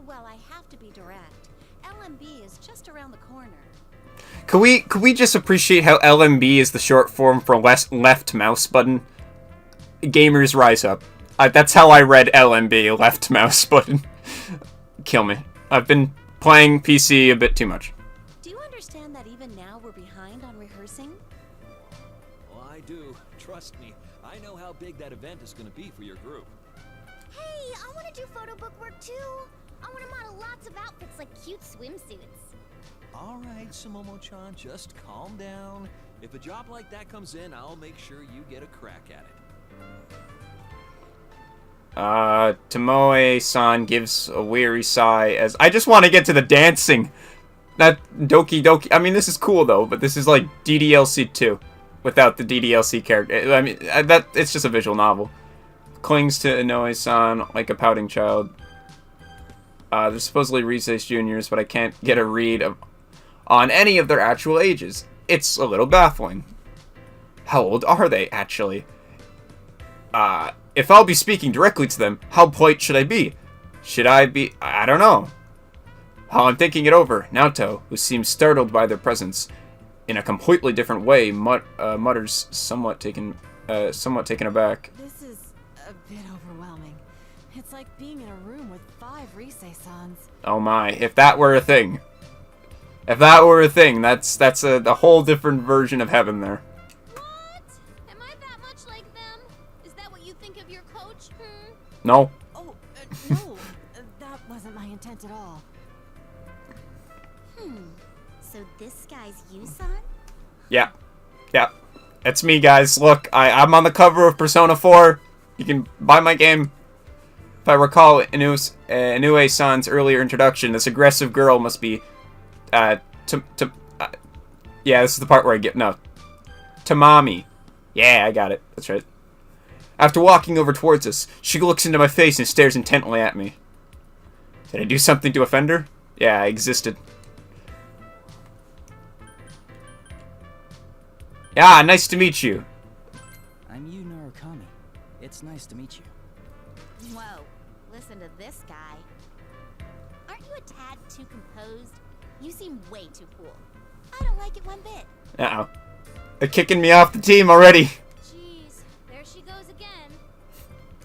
Well, I have to be direct. LMB is just around the corner. Could we just appreciate how LMB is the short form for left mouse button? Gamers rise up. That's how I read LMB, left mouse button. Kill me. I've been playing PC a bit too much. Do you understand that even now we're behind on rehearsing? Well, I do. Trust me. I know how big that event is going to be for your group. Hey, I want to do photo book work too. I want to model lots of outfits like cute swimsuits. All right, Sumomo-chan, just calm down. If a job like that comes in, I'll make sure you get a crack at it. Tomoe-san gives a weary sigh as... I just want to get to the dancing. That Doki Doki... I mean, this is cool, though, but this is like DDLC 2 without the DDLC character. I mean, it's just a visual novel. Clings to Inoue-san like a pouting child. They're supposedly Rise's juniors, but I can't get a read of... on any of their actual ages. It's a little baffling. How old are they, actually? If I'll be speaking directly to them, how polite should I be? Should I be... I don't know. While I'm thinking it over, Naoto, who seems startled by their presence, in a completely different way, mutters, somewhat taken aback. This is a bit overwhelming. It's like being in a room with 5 Risei-sans. Oh my, if that were a thing. If that were a thing, that's a whole different version of heaven there. What? Am I that much like them? Is that what you think of your coach? No. Oh, no. That wasn't my intent at all. So this guy's Yusan? Yeah. Yeah. It's me, guys. Look, I'm on the cover of Persona 4. You can buy my game. If I recall Inoue-san's earlier introduction, this aggressive girl must be... yeah, this is the part where I get... No. Tamami. Yeah, I got it. That's right. After walking over towards us, she looks into my face and stares intently at me. Did I do something to offend her? Yeah, I existed. Yeah, nice to meet you. I'm Yu Narukami. It's nice to meet you. Whoa, listen to this guy. Aren't you a tad too composed? You seem way too cool. I don't like it one bit. Uh-oh. They're kicking me off the team already. Jeez, there she goes again.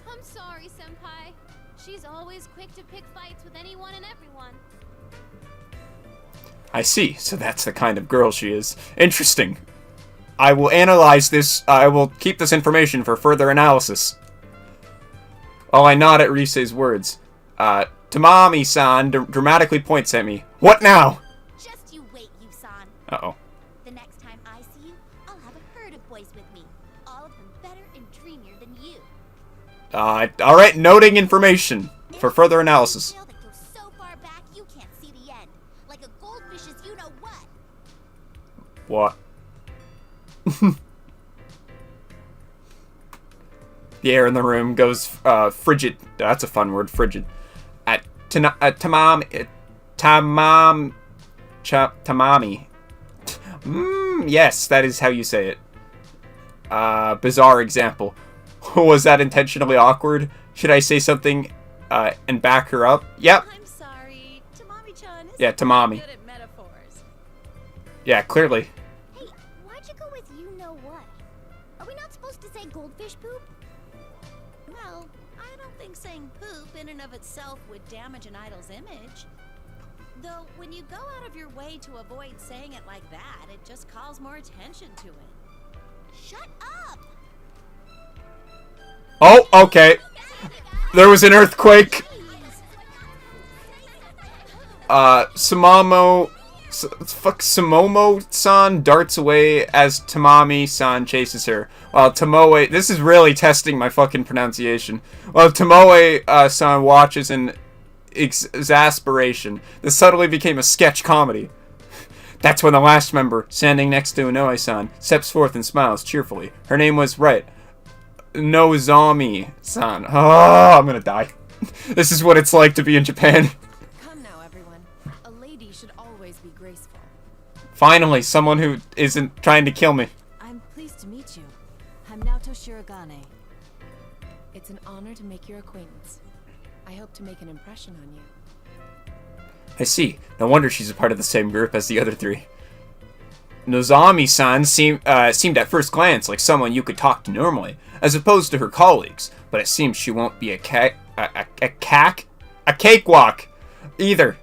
I'm sorry, Senpai. She's always quick to pick fights with anyone and everyone. I see, so that's the kind of girl she is. Interesting. I will analyze this. I will keep this information for further analysis. While I nod at Risei's words, Tamami-san dramatically points at me. What now? Just you wait, Yusan. Uh-oh. The next time I see you, I'll have a herd of boys with me. All of them better and dreamier than you. Alright, noting information for further analysis. That goes so far back you can't see the end. Like a goldfish's you-know-what. What? The air in the room goes frigid. That's a fun word, frigid. Tamami. Yes, that is how you say it. Bizarre example. Was that intentionally awkward? Should I say something and back her up? Yep. I'm sorry. Tamami-chan is Yeah, Tamami. good at metaphors. Yeah, clearly. Hey, why'd you go with you-know-what? Are we not supposed to say goldfish poop? Well, I don't think saying poop in and of itself would damage an idol's image. Though, when you go out of your way to avoid saying it like that, it just calls more attention to it. Shut up! Oh, okay. There was an earthquake. Sumomo-san darts away as Tamami-san chases her. While Tomoe... This is really testing my fucking pronunciation. While Tomoe-san watches in exasperation. This suddenly became a sketch comedy. That's when the last member, standing next to Inoue-san, steps forth and smiles cheerfully. Her name was right. Nozomi-san. Oh, I'm gonna die. This is what it's like to be in Japan. Come now, everyone. A lady should always be graceful. Finally, someone who isn't trying to kill me. I'm pleased to meet you. I'm Naoto Shirogane. It's an honor to make your acquaintance. I hope to make an impression on you. I see. No wonder she's a part of the same group as the other three. Nozomi-san seemed at first glance like someone you could talk to normally, as opposed to her colleagues, but it seems she won't be a cakewalk either.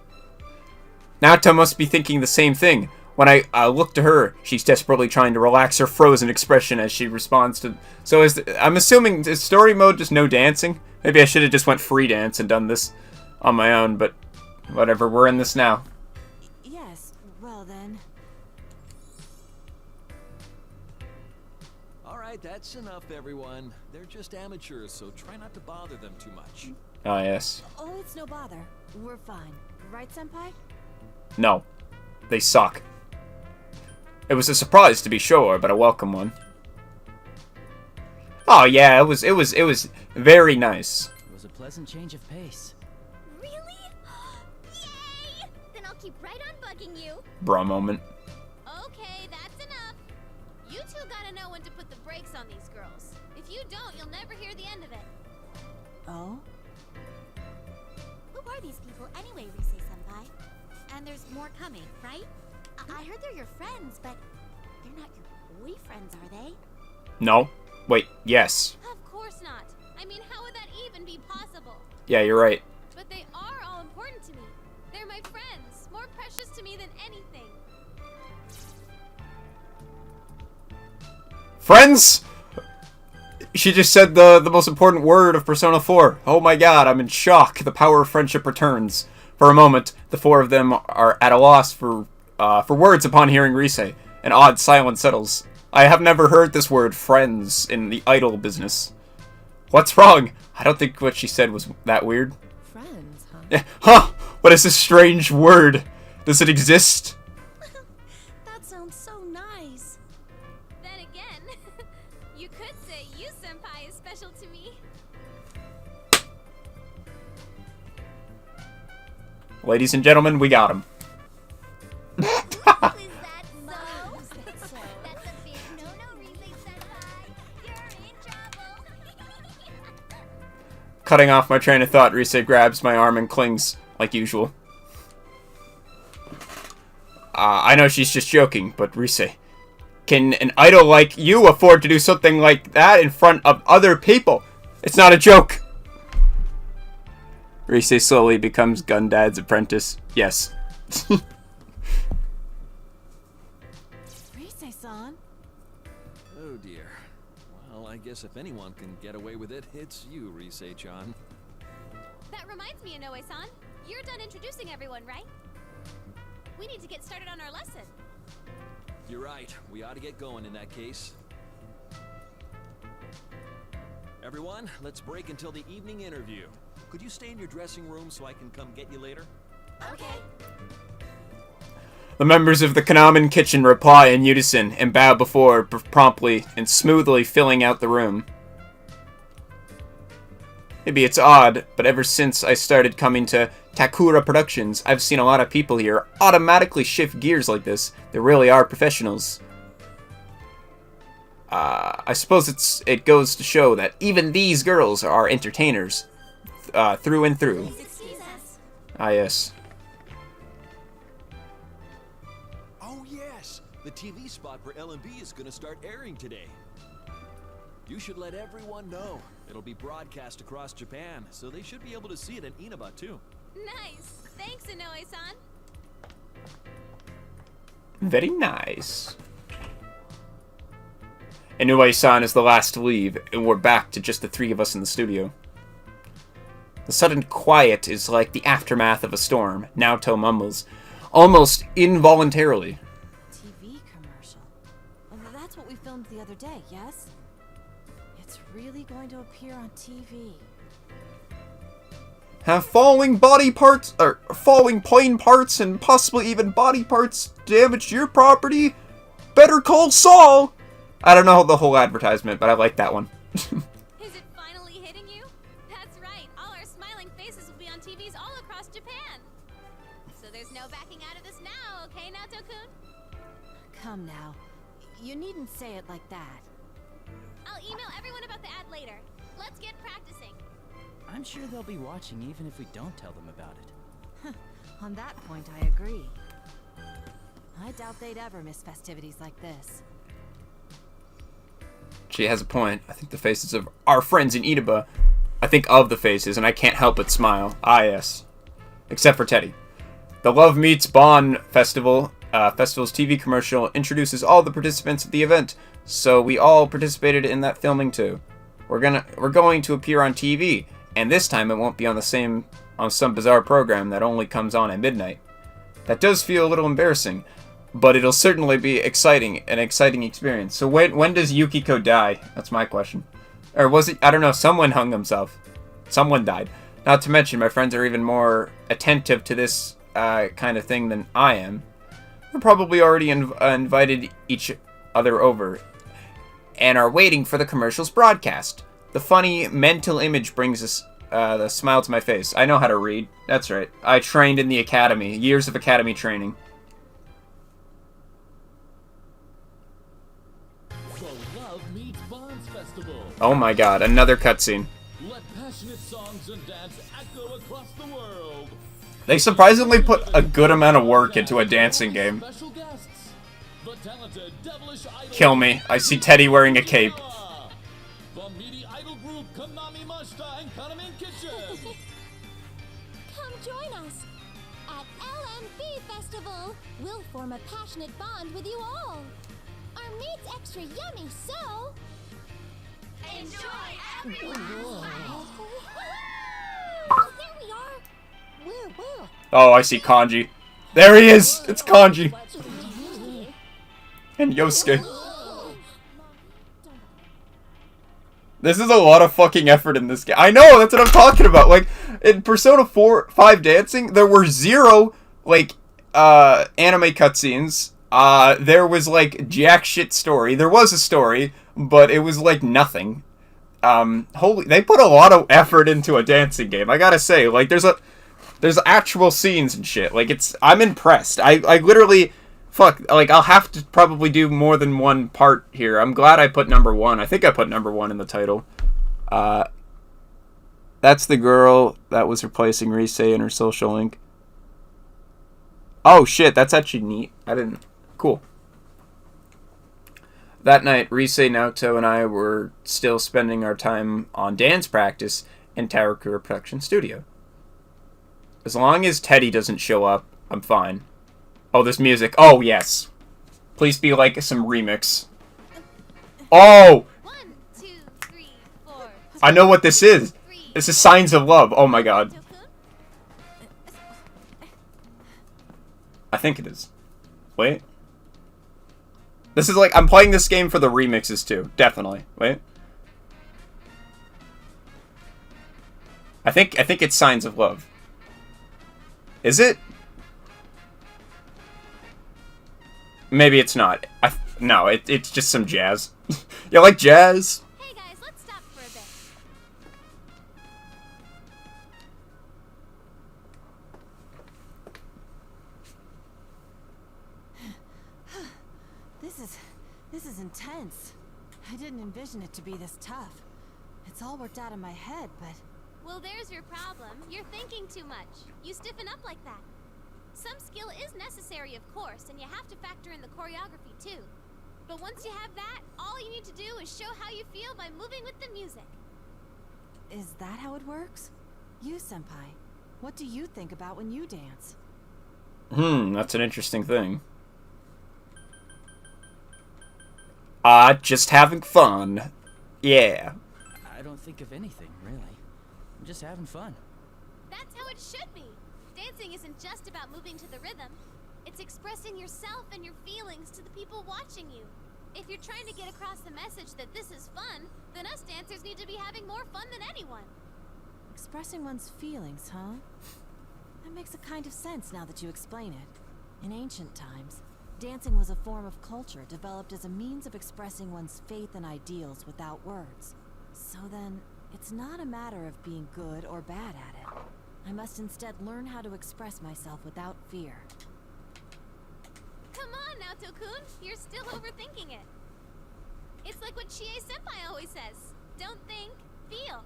Naoto must be thinking the same thing. When I look to her, she's desperately trying to relax her frozen expression as she responds to... So I'm assuming, is story mode just no dancing? Maybe I should have just went free dance and done this on my own, but whatever, we're in this now. Yes, well then. Alright, that's enough, everyone. They're just amateurs, so try not to bother them too much. Ah, yes. Oh, it's no bother. We're fine. Right, Senpai? No. They suck. It was a surprise to be sure, but a welcome one. Oh yeah, it was very nice. It was a pleasant change of pace. Really? Yay! Then I'll keep right on bugging you. Bra moment. Okay, that's enough. You two gotta know when to put the brakes on these girls. If you don't, you'll never hear the end of it. Oh? Who are these people anyway, Rise-senpai? And there's more coming, right? I heard they're your friends, but they're not your boyfriends, are they? No. Wait, yes. Of course not. I mean, how would that even be possible? Yeah, you're right. But they are all important to me. They're my friends, more precious to me than anything. Friends? She just said the most important word of Persona 4. Oh my god, I'm in shock. The power of friendship returns. For a moment, the four of them are at a loss for words upon hearing Rise. An odd silence settles. I have never heard this word, friends, in the idol business. What's wrong? I don't think what she said was that weird. Friends, huh? Huh! What is this strange word? Does it exist? That sounds so nice. Then again, you could say you-senpai is special to me. Ladies and gentlemen, we got him. Is that so? That's a big no-no, Rise-senpai. You're in trouble. Cutting off my train of thought, Rise grabs my arm and clings, like usual. I know she's just joking, but Rise, can an idol like you afford to do something like that in front of other people? It's not a joke! Rise slowly becomes Gundad's apprentice. Yes. Rise-san? Oh dear. Well, I guess if anyone can get away with it, it's you, Rise-chan. That reminds me, Inoue-san. You're done introducing everyone, right? We need to get started on our lesson. You're right. We ought to get going in that case. Everyone, let's break until the evening interview. Could you stay in your dressing room so I can come get you later? Okay. The members of the Kanaman kitchen reply in unison and bow before promptly and smoothly filling out the room. Maybe it's odd, but ever since I started coming to Takura Productions, I've seen a lot of people here automatically shift gears like this. They really are professionals. I suppose it goes to show that even these girls are entertainers, through and through. Excuse us. Ah, yes. Oh yes! The TV spot for L&B is gonna start airing today. You should let everyone know. It'll be broadcast across Japan, so they should be able to see it in Inaba too. Nice. Thanks, Inoue-san. Very nice. Inoue-san is the last to leave, and we're back to just the three of us in the studio. The sudden quiet is like the aftermath of a storm, Naoto mumbles, almost involuntarily. TV commercial. Oh, that's what we filmed the other day, yes? It's really going to appear on TV. Have falling body parts, or falling plane parts, and possibly even body parts damaged your property? Better call Saul! I don't know the whole advertisement, but I like that one. Is it finally hitting you? That's right. All our smiling faces will be on TVs all across Japan. So there's no backing out of this now, okay, Naoto-kun? Come now. You needn't say it like that. I'll email everyone about the ad later. Let's get practicing. I'm sure they'll be watching even if we don't tell them about it. On that point, I agree. I doubt they'd ever miss festivities like this. She has a point. I think the faces of our friends in Inaba. I think of the faces, and I can't help but smile. Ah, yes. Except for Teddy. The Love Meets Bond festival's TV commercial introduces all the participants of the event, so we all participated in that filming too. We're going to appear on TV, and this time it won't be on some bizarre program that only comes on at midnight. That does feel a little embarrassing, but it'll certainly be an exciting experience. So when does Yukiko die? That's my question. Or was it, I don't know, someone hung himself. Someone died. Not to mention, my friends are even more attentive to this kind of thing than I am. We're probably already invited each other over and are waiting for the commercial's broadcast. The funny mental image brings The smile to my face. I know how to read. That's right. I trained in the academy. Years of academy training. So Love Meets Bonds Festival. Oh my god, another cutscene. Let passionate songs and dance echo across the world. They surprisingly put a good amount of work into a dancing game. Special guests. The talented devilish idol. Kill me. I see Teddy wearing a cape. The meaty idol group Konami Mashita and Kanamin Kitchen. Come join us at LMB Festival. We'll form a passionate bond with you all. Our meat's extra yummy, so enjoy everyone. Oh, there we are. Where? Oh, I see Kanji. There he is! It's Kanji. And Yosuke. This is a lot of fucking effort in this game. I know, that's what I'm talking about. Like, in Persona 5 Dancing, there were 0, like, anime cutscenes. There was, like, jack shit story. There was a story, but it was, like, nothing. They put a lot of effort into a dancing game, I gotta say. Like, there's actual scenes and shit. Like, I'm impressed. I literally, like, I'll have to probably do more than one part here. I'm glad I put number 1. I think I put number 1 in the title. That's the girl that was replacing Rise in her social link. Oh, shit, that's actually neat. Cool. That night, Rise, Naoto, and I were still spending our time on dance practice in Tarakura Production Studio. As long as Teddy doesn't show up, I'm fine. Oh, this music. Oh, yes. Please be like some remix. Oh! 1, 2, 3, 4. I know what this is. This is Signs of Love. Oh my god. I think it is. Wait. This is like, I'm playing this game for the remixes too. Definitely. Wait. I think it's Signs of Love. Is it? Maybe it's not. No, it's just some jazz. You like jazz? Hey guys, let's stop for a bit. This is intense. I didn't envision it to be this tough. It's all worked out in my head, but... Well, there's your problem. You're thinking too much. You stiffen up like that. Some skill is necessary, of course, and you have to factor in the choreography, too. But once you have that, all you need to do is show how you feel by moving with the music. Is that how it works? You, Senpai, what do you think about when you dance? That's an interesting thing. Just having fun. Yeah. I don't think of anything, really. I'm just having fun. That's how it should be. Dancing isn't just about moving to the rhythm. It's expressing yourself and your feelings to the people watching you. If you're trying to get across the message that this is fun, then us dancers need to be having more fun than anyone. Expressing one's feelings, huh? That makes a kind of sense now that you explain it. In ancient times, dancing was a form of culture developed as a means of expressing one's faith and ideals without words. So then, it's not a matter of being good or bad at it. I must instead learn how to express myself without fear. Come on, Naoto-kun. You're still overthinking it. It's like what Chie-senpai always says. Don't think, feel.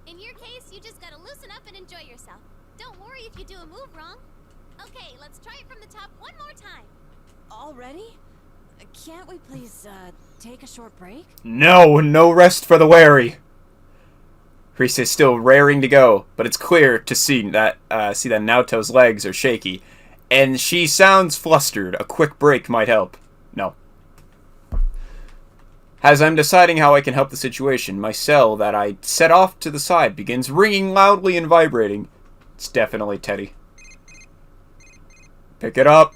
In your case, you just gotta loosen up and enjoy yourself. Don't worry if you do a move wrong. Okay, let's try it from the top one more time. Already? Can't we please, take a short break? No rest for the wary. Rise is still raring to go, but it's clear to see that Naoto's legs are shaky, and she sounds flustered. A quick break might help. No. As I'm deciding how I can help the situation, my cell that I set off to the side begins ringing loudly and vibrating. It's definitely Teddy. Pick it up.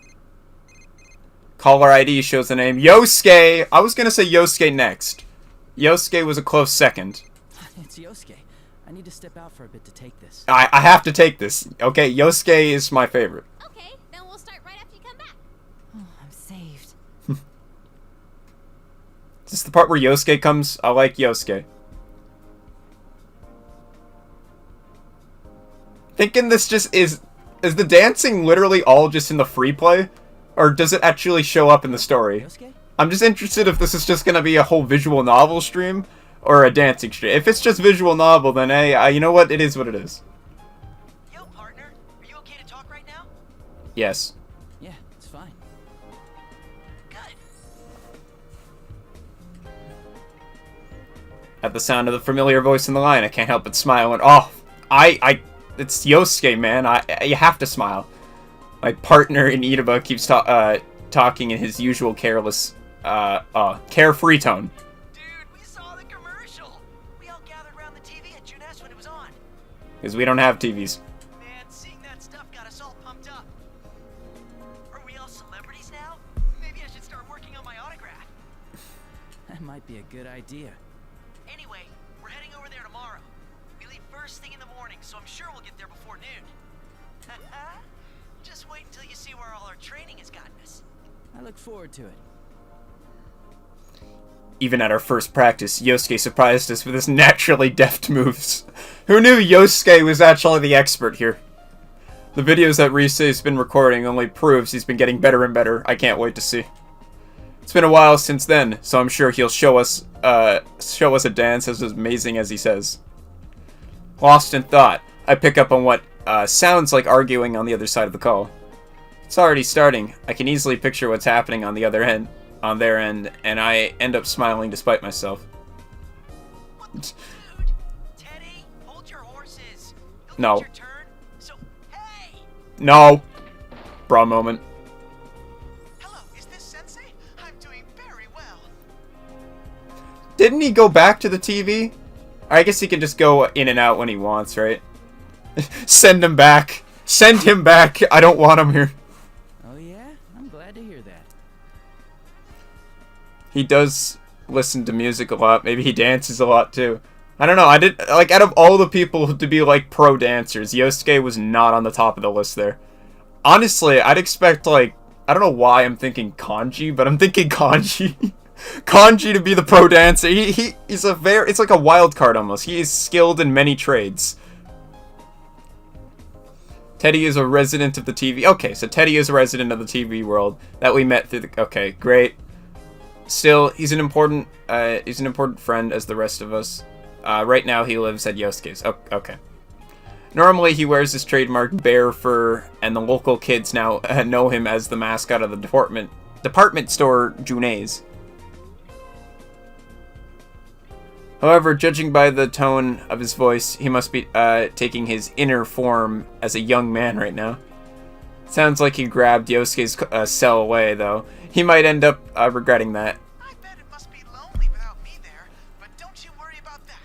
Caller ID shows the name Yosuke. I was gonna say Yosuke next. Yosuke was a close second. It's Yosuke. I need to step out for a bit to take this. I have to take this. Okay, Yosuke is my favorite. Okay, then we'll start right after you come back. Oh, I'm saved. Is this the part where Yosuke comes? I like Yosuke. thinking this just is the dancing literally all just in the free play? Or does it actually show up in the story? Yosuke? I'm just interested if this is just gonna be a whole visual novel stream or a dancing stream. If it's just visual novel, then hey, you know what? It is what it is. Yo, partner, are you okay to talk right now? Yes. Yeah, it's fine. Good. At the sound of the familiar voice in the line, I can't help but smile and it's Yosuke, man. You have to smile. My partner in Itaba keeps talking in his usual careless, carefree tone. Dude, we saw the commercial. We all gathered around the TV at Junes when it was on. Because we don't have TVs. Man, seeing that stuff got us all pumped up. Are we all celebrities now? Maybe I should start working on my autograph. That might be a good idea. Anyway, we're heading over there tomorrow. We leave first thing in the morning, so I'm sure we'll get there before noon. Just wait until you see where all our training has gotten us. I look forward to it. Even at our first practice, Yosuke surprised us with his naturally deft moves. Who knew Yosuke was actually the expert here? The videos that Risei's been recording only proves he's been getting better and better. I can't wait to see. It's been a while since then, so I'm sure he'll show us a dance as amazing as he says. Lost in thought, I pick up on what sounds like arguing on the other side of the call. It's already starting. I can easily picture what's happening on their end, and I end up smiling despite myself. Dude, Teddy, hold your horses. You'll No. get your turn. So, hey! No! Bra moment. Hello, is this Sensei? I'm doing very well. Didn't he go back to the TV? I guess he can just go in and out when he wants, right? Send him back. Send him back. I don't want him here. Oh yeah? I'm glad to hear that. He does listen to music a lot. Maybe he dances a lot too. I don't know. I did like out of all the people to be like pro dancers, Yosuke was not on the top of the list there. Honestly, I'd expect like I don't know why I'm thinking Kanji, but I'm thinking Kanji. Kanji to be the pro dancer. He's it's like a wild card almost. He is skilled in many trades. Teddy is a resident of the TV. Okay, so Teddy is a resident of the TV world that we met through the. Okay, great. Still, he's an important friend as the rest of us. Right now, he lives at Yosuke's. Oh, okay. Normally, he wears his trademark bear fur, and the local kids now know him as the mascot of the department store Junes. However, judging by the tone of his voice, he must be taking his inner form as a young man right now. Sounds like he grabbed Yosuke's cell away, though. He might end up regretting that. I bet it must be lonely without me there, but don't you worry about that.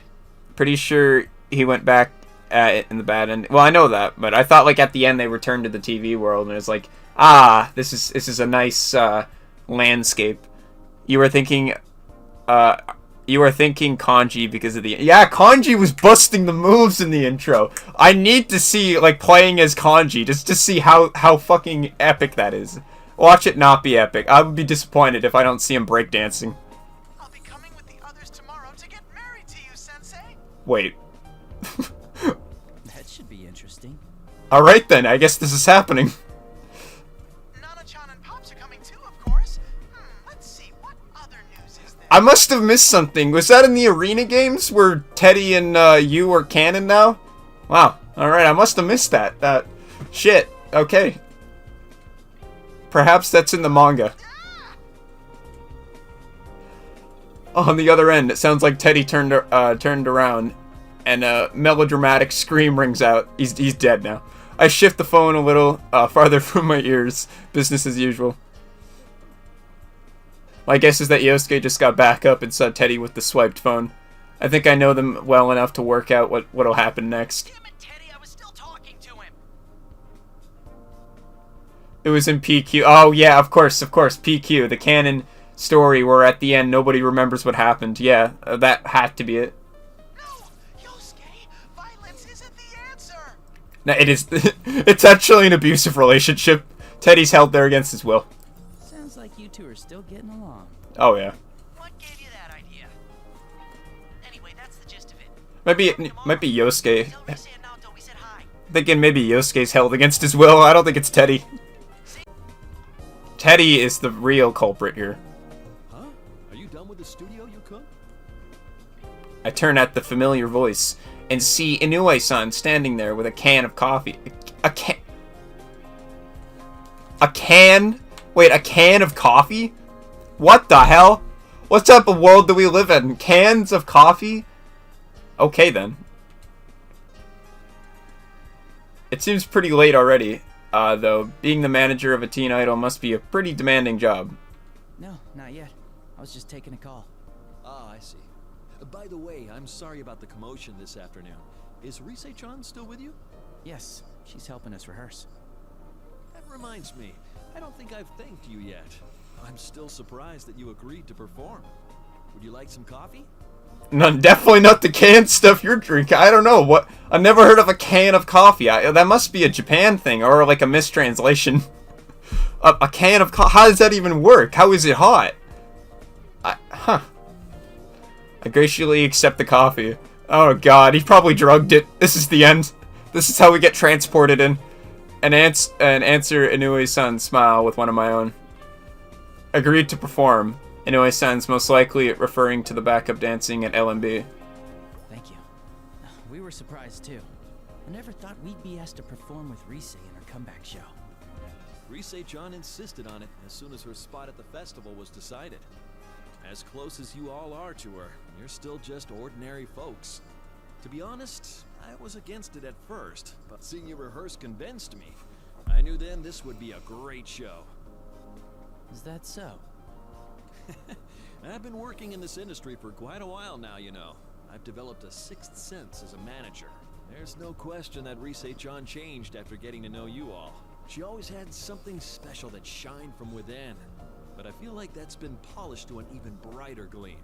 Pretty sure he went back in the bad end. Well, I know that, but I thought like at the end they returned to the TV world, and it's like, this is a nice landscape. You were thinking Kanji because of the... Yeah, Kanji was busting the moves in the intro. I need to see, like, playing as Kanji, just to see how fucking epic that is. Watch it not be epic. I would be disappointed if I don't see him breakdancing. I'll be coming with the others tomorrow to get married to you, Sensei. Wait. That should be interesting. Alright then, I guess this is happening. Nana-chan and Pops are coming too, of course. Let's see, what other news is there? I must have missed something. Was that in the arena games where Teddy and you are canon now? Wow. Alright, I must have missed that. Shit. Okay. Perhaps that's in the manga. On the other end, it sounds like Teddy turned around, and a melodramatic scream rings out. He's dead now. I shift the phone a little farther from my ears. Business as usual. My guess is that Yosuke just got back up and saw Teddy with the swiped phone. I think I know them well enough to work out what'll happen next. Damn it, Teddy, I was still talking to him. It was in PQ. Oh yeah, of course, PQ, the canon story where at the end nobody remembers what happened. Yeah, that had to be it. No, Yosuke, violence isn't the answer. No, it is. It's actually an abusive relationship. Teddy's held there against his will. Sounds like you two are still getting along. Oh yeah. What gave you that idea? Anyway, that's the gist of it. Might be Yosuke. Tell Risa and Naoto we said hi. Thinking maybe Yosuke's held against his will. I don't think it's Teddy. Teddy is the real culprit here. Huh? Are you done with the studio, Yukon? I turn at the familiar voice and see Inoue-san standing there with a can of coffee. A can? Wait, a can of coffee? What the hell? What type of world do we live in? Cans of coffee? Okay then. It seems pretty late already, though. Being the manager of a teen idol must be a pretty demanding job. No, not yet. I was just taking a call. Ah, I see. By the way, I'm sorry about the commotion this afternoon. Is Rise-chan still with you? Yes, she's helping us rehearse. That reminds me, I don't think I've thanked you yet. I'm still surprised that you agreed to perform. Would you like some coffee? No, definitely not the canned stuff you're drinking. I don't know what. I never heard of a can of coffee. That must be a Japan thing or like a mistranslation. A can of coffee. How does that even work? How is it hot? I graciously accept the coffee. Oh god, he probably drugged it. This is the end. This is how we get transported in. And answer Inoue-san's smile with one of my own. Agreed to perform. Inoue-san's most likely referring to the backup dancing at LMB. Thank you. We were surprised too. I never thought we'd be asked to perform with Rise in her comeback show. Rise-chan insisted on it as soon as her spot at the festival was decided. As close as you all are to her, you're still just ordinary folks. To be honest, I was against it at first, but seeing you rehearse convinced me. I knew then this would be a great show. Is that so? I've been working in this industry for quite a while now, you know. I've developed a sixth sense as a manager. There's no question that Rise-chan changed after getting to know you all. She always had something special that shined from within. But I feel like that's been polished to an even brighter gleam.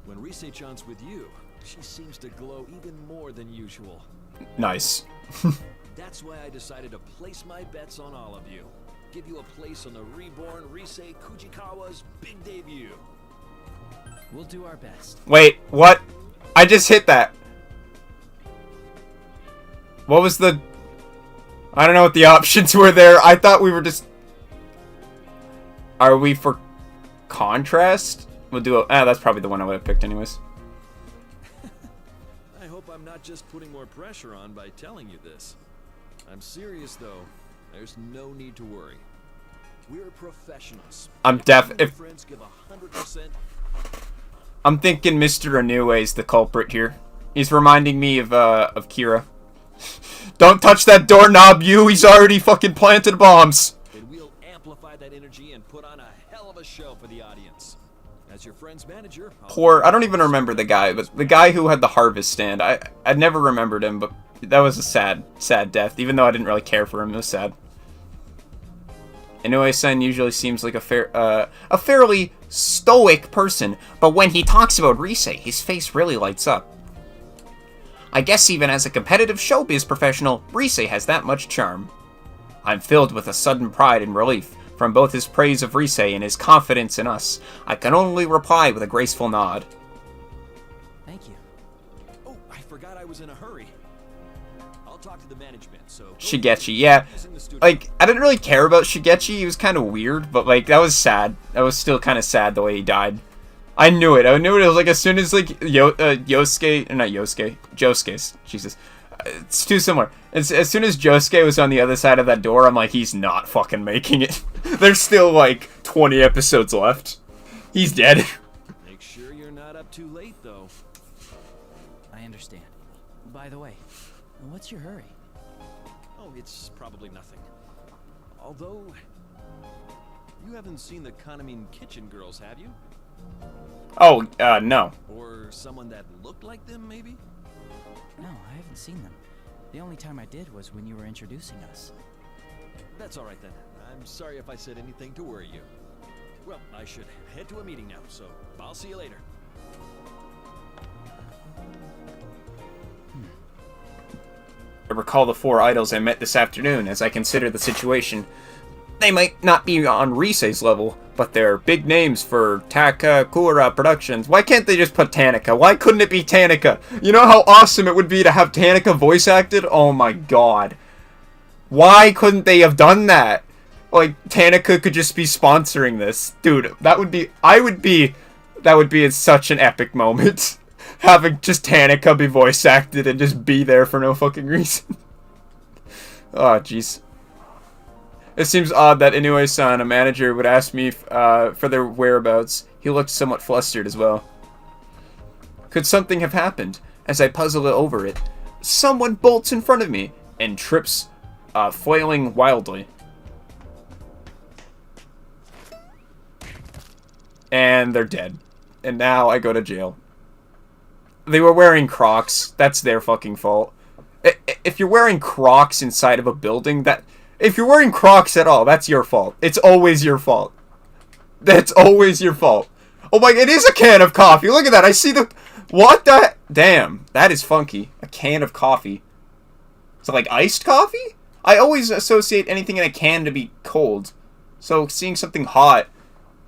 When Rise-chan's with you, she seems to glow even more than usual. Nice. That's why I decided to place my bets on all of you. Give you a place on the reborn Rise Kujikawa's big debut. We'll do our best. Wait, what? I just hit that. What was the... I don't know what the options were there. I thought we were just... Are we for contrast? We'll do a... that's probably the one I would have picked anyways. I hope I'm not just putting more pressure on by telling you this. I'm serious though. There's no need to worry. We're professionals. I'm if friends give 100%. I'm thinking Mr. Inoue is the culprit here. He's reminding me of Kira. Don't touch that doorknob, you! He's already fucking planted bombs! And we'll amplify that energy and put on a hell of a show for the audience. As your friend's manager... I don't even remember the guy, but the guy who had the harvest stand. I never remembered him, but that was a sad death. Even though I didn't really care for him, it was sad. Inoue-san usually seems like a fairly stoic person, but when he talks about Rise, his face really lights up. I guess even as a competitive showbiz professional, Rise has that much charm. I'm filled with a sudden pride and relief from both his praise of Rise and his confidence in us. I can only reply with a graceful nod. Thank you. Oh, I forgot I was in a hurry. I'll talk to the management, so... Shigechi, yeah. Like, I didn't really care about Shigechi. He was kind of weird, but, like, that was sad. That was still kind of sad the way he died. I knew it. It was like, as soon as, like, Josuke. Jesus. It's too similar. As soon as Josuke was on the other side of that door, I'm like, he's not fucking making it. There's still, like, 20 episodes left. He's dead. Make sure you're not up too late, though. I understand. By the way, what's your hurry? Oh, it's probably nothing. Although, you haven't seen the Kanamin Kitchen Girls, have you? Oh, no. Or someone that looked like them, maybe? No, I haven't seen them. The only time I did was when you were introducing us. That's all right then. I'm sorry if I said anything to worry you. Well, I should head to a meeting now, so I'll see you later. I recall the 4 idols I met this afternoon as I consider the situation. They might not be on Rise's level, but they're big names for Takakura Productions. Why can't they just put Tanika? Why couldn't it be Tanika? You know how awesome it would be to have Tanika voice acted? Oh my god. Why couldn't they have done that? Like, Tanaka could just be sponsoring this. Dude, that would be such an epic moment. Having just Tanaka be voice acted and just be there for no fucking reason. Oh, jeez. It seems odd that Inoue-san, a manager, would ask me for their whereabouts. He looked somewhat flustered as well. Could something have happened? As I puzzle over it, someone bolts in front of me and trips, flailing wildly. And they're dead. And now I go to jail. They were wearing Crocs. That's their fucking fault. If you're wearing Crocs inside of a building, if you're wearing Crocs at all, that's your fault. It's always your fault. That's always your fault. Oh my, it is a can of coffee. Look at that. I see the... What the... Damn, that is funky. A can of coffee. Is it like iced coffee? I always associate anything in a can to be cold. So seeing something hot...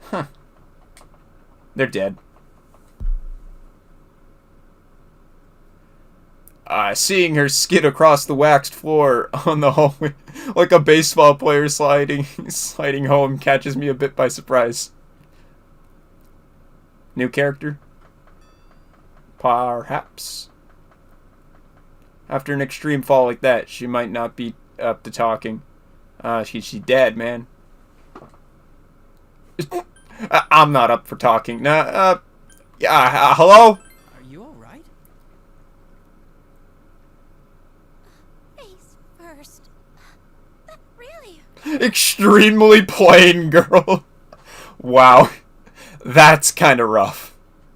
Huh. They're dead. Seeing her skid across the waxed floor on the hallway like a baseball player sliding home catches me a bit by surprise. New character? Perhaps. After an extreme fall like that, she might not be up to talking. She's dead, man. I'm not up for talking. Nah, yeah, hello? Are you alright? Face first. Really? Extremely plain girl. Wow. That's kind of rough.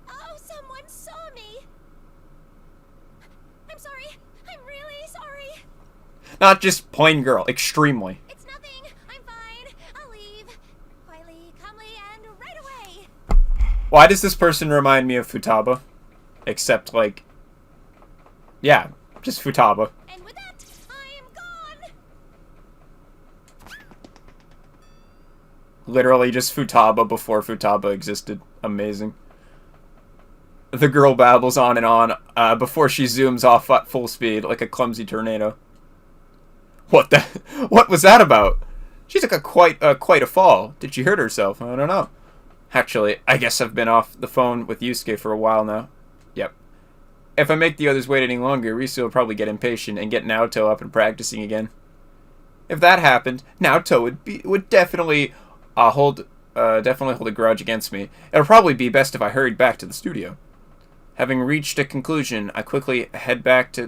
Oh, someone saw me. I'm sorry. I'm really sorry. Not just plain girl, extremely. It's nothing. I'm fine. I'll leave. Quietly, calmly, and right away. Why does this person remind me of Futaba? Except, like... Yeah, just Futaba. And with that, I am gone. Literally just Futaba before Futaba existed. Amazing. The girl babbles on and on before she zooms off at full speed like a clumsy tornado. What the... What was that about? She took quite a fall. Did she hurt herself? I don't know. Actually, I guess I've been off the phone with Yusuke for a while now. Yep. If I make the others wait any longer, Risu will probably get impatient and get Naoto up and practicing again. If that happened, Naoto would definitely hold a grudge against me. It'll probably be best if I hurried back to the studio. Having reached a conclusion, I quickly head back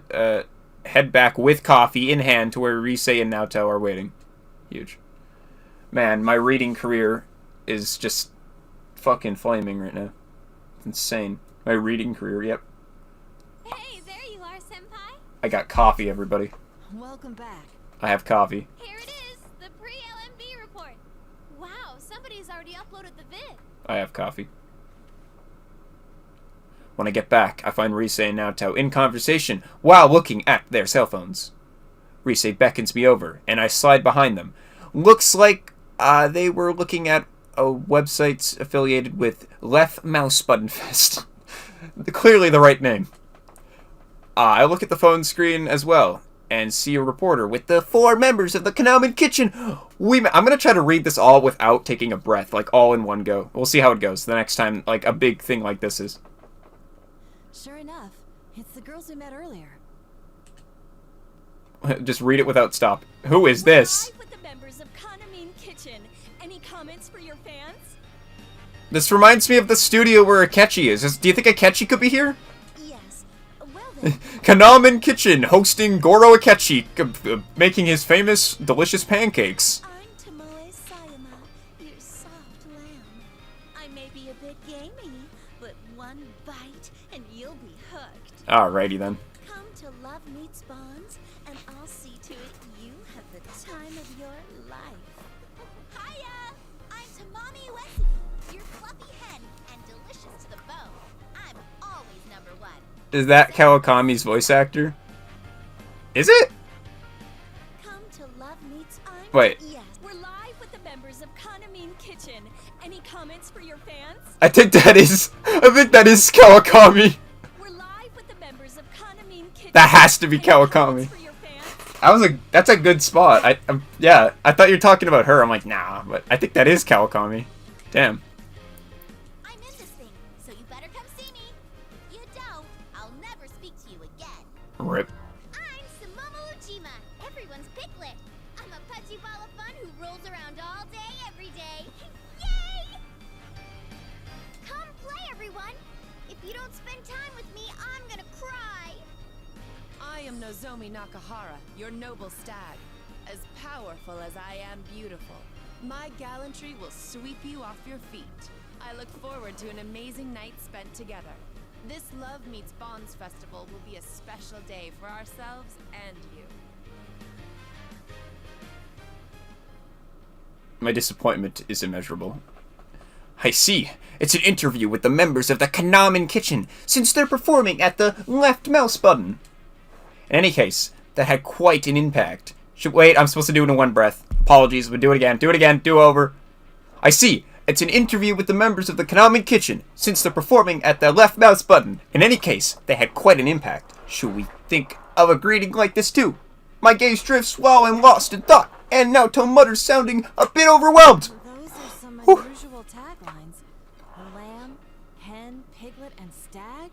with coffee in hand to where Risei and Naoto are waiting. Huge. Man, my reading career is just fucking flaming right now. It's insane. My reading career, yep. Hey, there you are, senpai. I got coffee, everybody. Welcome back. I have coffee. Here it is, the pre-LMB report. Wow, somebody's already uploaded the vid. I have coffee. When I get back, I find Risei and Naoto in conversation while looking at their cell phones. Risei beckons me over, and I slide behind them. Looks like they were looking at a website affiliated with Left Mouse Button Fest. Clearly the right name. I look at the phone screen as well, and see a reporter with the 4 members of the Konami Kitchen. I'm going to try to read this all without taking a breath, like all in one go. We'll see how it goes the next time like a big thing like this is. Sure enough, it's the girls we met earlier. Just read it without stop. Who is this? Live with the members of Konami Kitchen. Any comments for your fans? This reminds me of the studio where Akechi is. Do you think Akechi could be here? Yes. Well then. Konami Kitchen hosting Goro Akechi making his famous delicious pancakes. I'm Tomoe Sayama, your soft lamb. I may be a bit gamey, but one bite and you'll be hooked. Alrighty then. Come to Love Meets Bonds, and I'll see to it you have the time of your life. Hiya! I'm Tamami Uesugi, your fluffy hen and delicious to the bone. I'm always number 1. Is that Kawakami's voice actor? Is it? Come to Love Meets Wait. Yes. We're live with the members of Konami Kitchen. Any comments for your fans? I think that is Kawakami. We're live with the members of Konami Kitchen. That has to be Any comments Kawakami. for your fans? That's a good spot. Yeah, I thought you were talking about her. I'm like, nah, but I think that is Kawakami. Damn. I'm in this thing, so you better come see me. You don't, I'll never speak to you again. Rip. I'm Sumomo Ujima, everyone's piglet. I'm a pudgy ball of fun who rolls around all day, every day. Yay! Come play, everyone. If you don't spend time with me, I'm gonna cry. I am Nozomi Nakahara, your noble stag. As powerful as I am beautiful. My gallantry will sweep you off your feet. I look forward to an amazing night spent together. This Love Meets Bonds festival will be a special day for ourselves and you. My disappointment is immeasurable. I see. It's an interview with the members of the Kanamin Kitchen, since they're performing at the left mouse button. In any case, that had quite an impact. Wait, I'm supposed to do it in one breath. Apologies, but do it again. Do it again. Do over. I see. It's an interview with the members of the Kanamin Kitchen, since they're performing at the left mouse button. In any case, they had quite an impact. Should we think of a greeting like this too? My gaze drifts while I'm lost in thought, and Naoto mutters, sounding a bit overwhelmed. Those are some unusual taglines. Lamb, hen, piglet, and stag?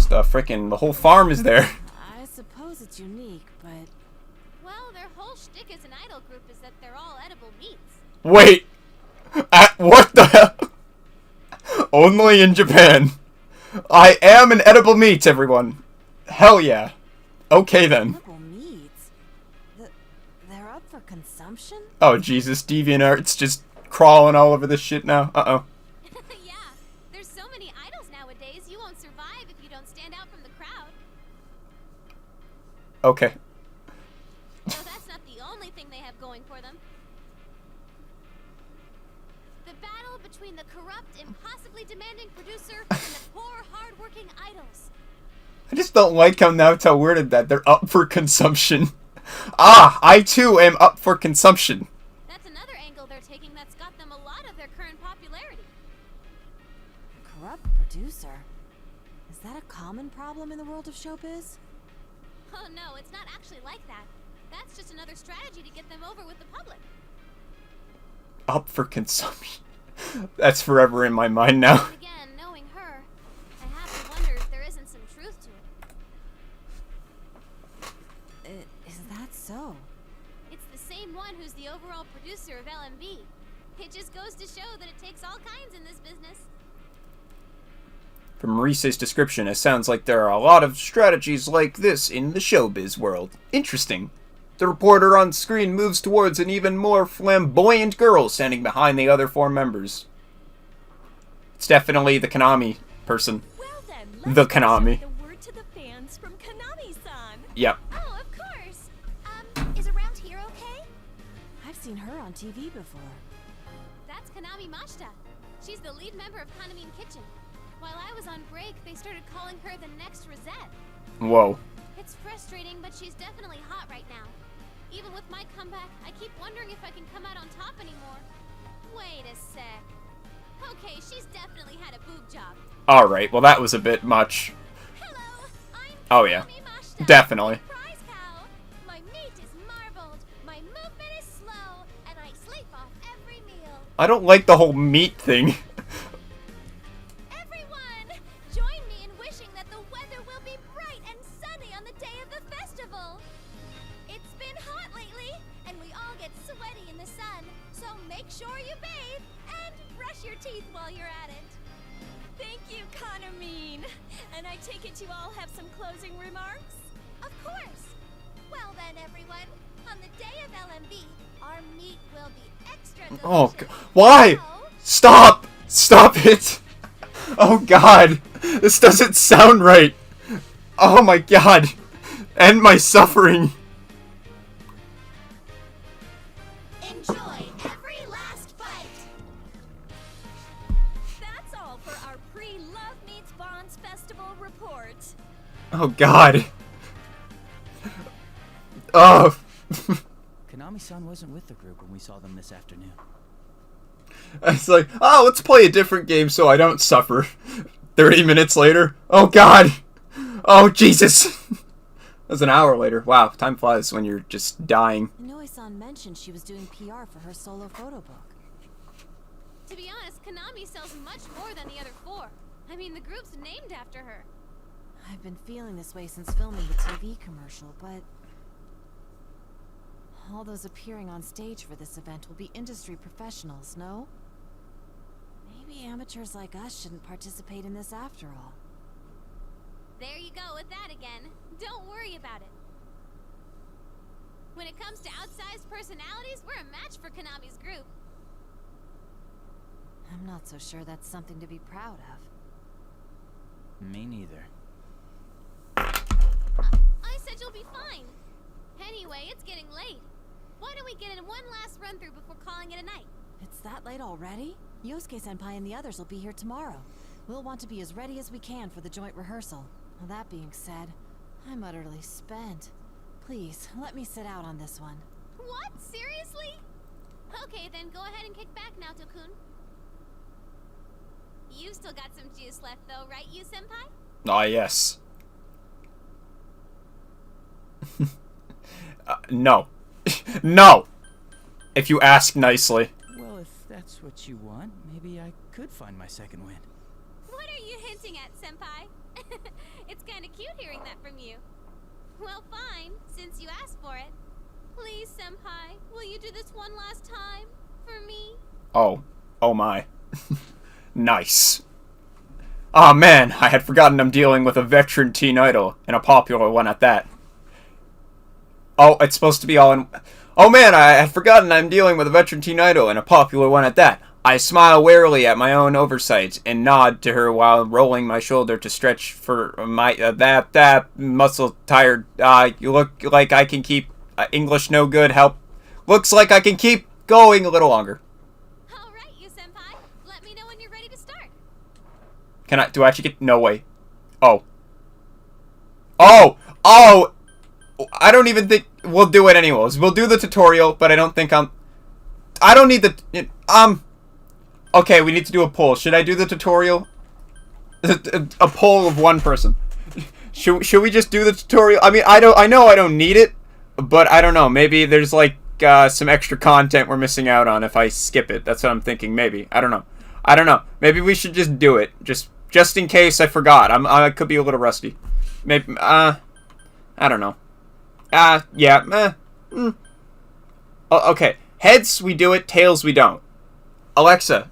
The whole farm is there. I suppose it's unique, but... Well, their whole shtick as an idol group is that they're all edible meats. Wait! What the hell? Only in Japan. I am an edible meat, everyone. Hell yeah. Okay then. Edible meats? They're up for consumption? Oh Jesus, DeviantArt's just crawling all over this shit now. Uh-oh. Yeah, there's so many idols nowadays, you won't survive if you don't stand out from the crowd. Okay. Though that's not the only thing they have going for them. The battle between the corrupt, impossibly demanding producer and the poor, hard-working idols. I just don't like how Naoto worded that. They're up for consumption. Ah, I too am up for consumption. That's another angle they're taking that's got them a lot of their current popularity. Corrupt producer? Is that a common problem in the world of showbiz? Oh no, it's not actually like that. That's just another strategy to get them over with the public. Up for consumption. That's forever in my mind now. Again, knowing her, I have to wonder if there isn't some truth to it. Is that so? It's the same one who's the overall producer of LMB. It just goes to show that it takes all kinds in this business. From Rise's description, it sounds like there are a lot of strategies like this in the showbiz world. Interesting. The reporter on screen moves towards an even more flamboyant girl standing behind the other four members. It's definitely the Konami person. Well then, The Konami. the word to the fans from Konami-san. Yep. Oh, of course. Is around here okay? I've seen her on TV before. That's Konami Mashita. She's the lead member of Kanamin Kitchen. While I was on break, they started calling her the next Rosette. Whoa. It's frustrating, but she's definitely hot right now. Even with my comeback, I keep wondering if I can come out on top anymore. Wait a sec. Okay, she's definitely had a boob job. Alright, well that was a bit much. Hello, I'm Oh yeah. Konami Mashita, Definitely. prize cow. My meat is marbled, my movement is slow, and I sleep off every meal. I don't like the whole meat thing. Everyone, join me in wishing that the weather will be bright and sunny on the day of the festival. It's been hot lately, and we all get sweaty in the sun, so make sure you bathe and brush your teeth while you're at it. Thank you, Konami. And I take it you all have some closing remarks? Of course. Well then, everyone, on the day of LMB, our meat will be extra delicious. Oh, why? Stop! Stop it! Oh god! This doesn't sound right! Oh my god! End my suffering! Enjoy every last bite. That's all for our pre-Love Meets Bonds Festival report. Oh god! Oh! Konami-san wasn't with the group when we saw them this afternoon. It's like, oh, let's play a different game so I don't suffer. 30 minutes later, oh god! Oh Jesus! was an hour later. Wow, time flies when you're just dying. Inoue-san mentioned she was doing PR for her solo photo book. To be honest, Konami sells much more than the other 4. I mean, the group's named after her. I've been feeling this way since filming the TV commercial, but all those appearing on stage for this event will be industry professionals, no? Maybe amateurs like us shouldn't participate in this after all. There you go with that again. Don't worry about it. When it comes to outsized personalities, we're a match for Konami's group. I'm not so sure that's something to be proud of. Me neither. I said you'll be fine. Anyway, it's getting late. Why don't we get in one last run through before calling it a night? It's that late already? Yosuke-senpai and the others will be here tomorrow. We'll want to be as ready as we can for the joint rehearsal. Well, that being said, I'm utterly spent. Please, let me sit out on this one. What? Seriously? Okay, then go ahead and kick back, Naoto-kun. You've still got some juice left though, right, you senpai? Ah, yes. No. No! If you ask nicely. Well, if that's what you want, maybe I could find my second wind. What are you hinting at, senpai? It's kinda cute hearing that from you. Well, fine, since you asked for it. Please, senpai, will you do this one last time? For me? Oh. Oh my. Nice. Oh man, I had forgotten I'm dealing with a veteran teen idol, and a popular one at that. Oh, it's supposed to be all in... Oh man, I had forgotten I'm dealing with a veteran teen idol, and a popular one at that. I smile warily at my own oversight, and nod to her while rolling my shoulder to stretch for my... that muscle tired. You look like I can keep... English no good, help. Looks like I can keep going a little longer. Alright, you senpai. Let me know when you're ready to start. Can I... Do I actually get... No way. Oh. Oh! Oh! I don't even think... We'll do it anyways. We'll do the tutorial, but I don't think I'm... I don't need the... Okay, we need to do a poll. Should I do the tutorial? A poll of one person. Should we just do the tutorial? I mean, I know I don't need it, but I don't know. Maybe there's like some extra content we're missing out on if I skip it. That's what I'm thinking. Maybe. I don't know. Maybe we should just do it. Just in case I forgot. I could be a little rusty. Maybe. I don't know. Yeah. Okay. Heads, we do it. Tails, we don't. Alexa,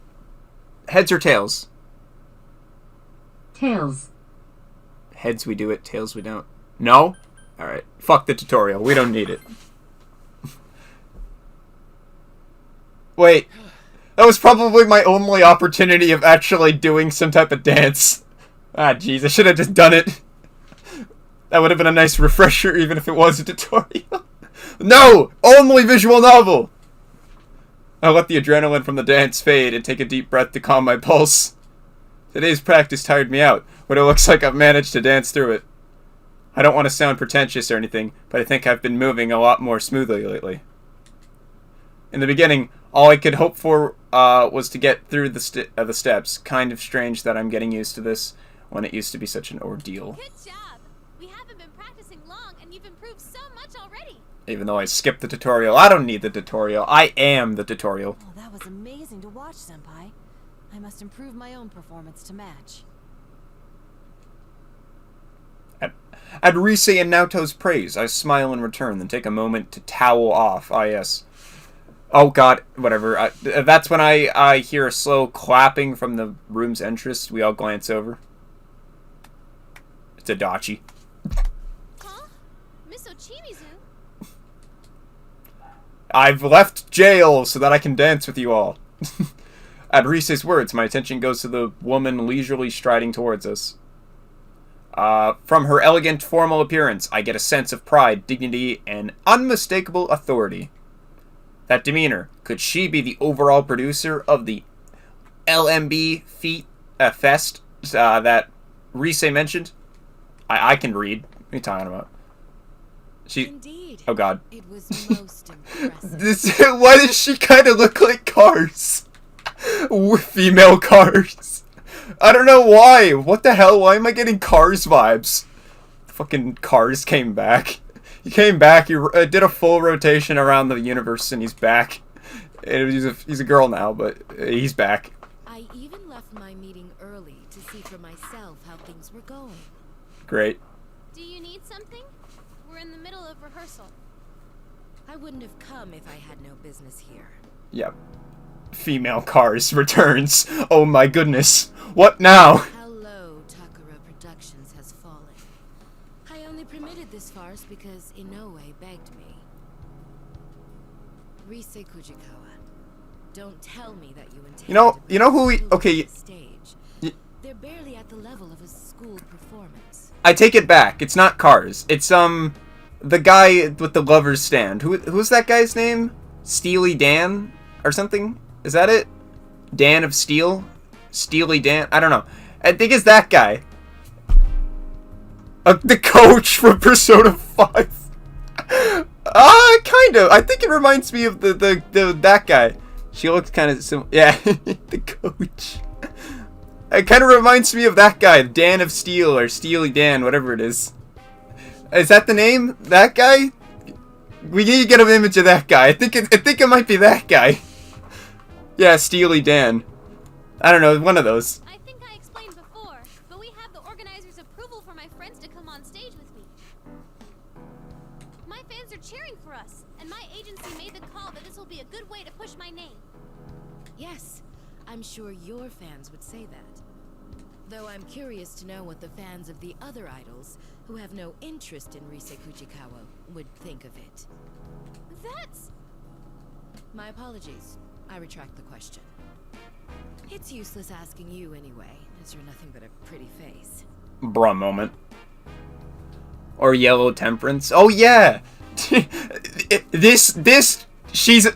heads or tails? Tails. Heads, we do it. Tails, we don't. No? Alright. Fuck the tutorial. We don't need it. Wait. That was probably my only opportunity of actually doing some type of dance. Ah, jeez. I should have just done it. That would have been a nice refresher, even if it was a tutorial. No! Only visual novel! I let the adrenaline from the dance fade and take a deep breath to calm my pulse. Today's practice tired me out, but it looks like I've managed to dance through it. I don't want to sound pretentious or anything, but I think I've been moving a lot more smoothly lately. In the beginning, all I could hope for was to get through the steps. Kind of strange that I'm getting used to this when it used to be such an ordeal. Good job. We haven't been practicing long, and you've improved so much already. Even though I skipped the tutorial. I don't need the tutorial. I am the tutorial. Oh, that was amazing to watch, senpai. I must improve my own performance to match. At Rise and Naoto's praise, I smile in return, then take a moment to towel off. Ah, yes. Oh, God. Whatever. That's when I hear a slow clapping from the room's entrance. We all glance over. It's Adachi. Huh? Miss Ochimizu? I've left jail so that I can dance with you all. At Rise's words, my attention goes to the woman leisurely striding towards us. From her elegant, formal appearance, I get a sense of pride, dignity, and unmistakable authority. That demeanor, could she be the overall producer of the LMB Fest that Rise mentioned? I can read. What are you talking about? Indeed. Oh, God. It was most impressive. Why does she kind of look like Cars? Female Cars. I don't know why. What the hell? Why am I getting Cars vibes? Fucking Cars came back. He came back, he did a full rotation around the universe, and he's back. And he's a girl now, but he's back. I even left my meeting early to see for myself how things were going. Great. Do you need something? We're in the middle of rehearsal. I wouldn't have come if I had no business here. Yep. Female Cars returns. Oh my goodness. What now? How low Takara Productions has fallen. I only permitted this farce because Inoue begged me. Rise Kujikawa, don't tell me that you intend You know who we... Okay. Stage. They're barely at the level of a school performance. I take it back. It's not Cars. It's, the guy with the lover's stand. Who's that guy's name? Steely Dan? Or something? Is that it? Dan of Steel? Steely Dan? I don't know. I think it's that guy. The coach from Persona 5. Kind of. I think it reminds me of that guy. She looks kind of similar. Yeah, the coach. It kind of reminds me of that guy, Dan of Steel, or Steely Dan, whatever it is. Is that the name? That guy? We need to get an image of that guy. I think it might be that guy. Yeah, Steely Dan. I don't know, one of those. I think I explained before, but we have the organizers' approval for my friends to come on stage with me. My fans are cheering for us, and my agency made the call that this will be a good way to push my name. Yes, I'm sure your fans would say that. Though I'm curious to know what the fans of the other idols, who have no interest in Rise Kujikawa, would think of it. That's... My apologies. I retract the question. It's useless asking you anyway, as you're nothing but a pretty face. Bruh moment. Or Yellow Temperance. Oh yeah! She's an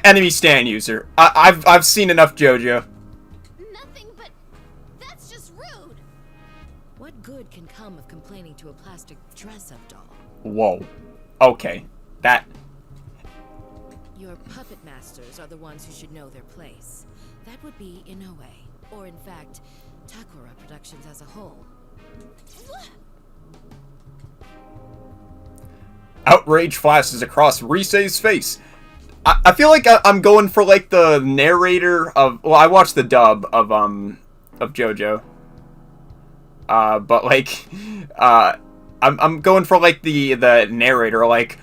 enemy stand user. I've seen enough JoJo. Nothing, but that's just rude. What good can come of complaining to a plastic dress-up doll? Whoa. Okay. That... Your puppet masters are the ones who should know their place. That would be Inoue, or in fact, Takara Productions as a whole. Outrage flashes across Rise's face. I feel like I'm going for like the narrator of... Well, I watched the dub of JoJo. But like, I'm going for like the narrator, like,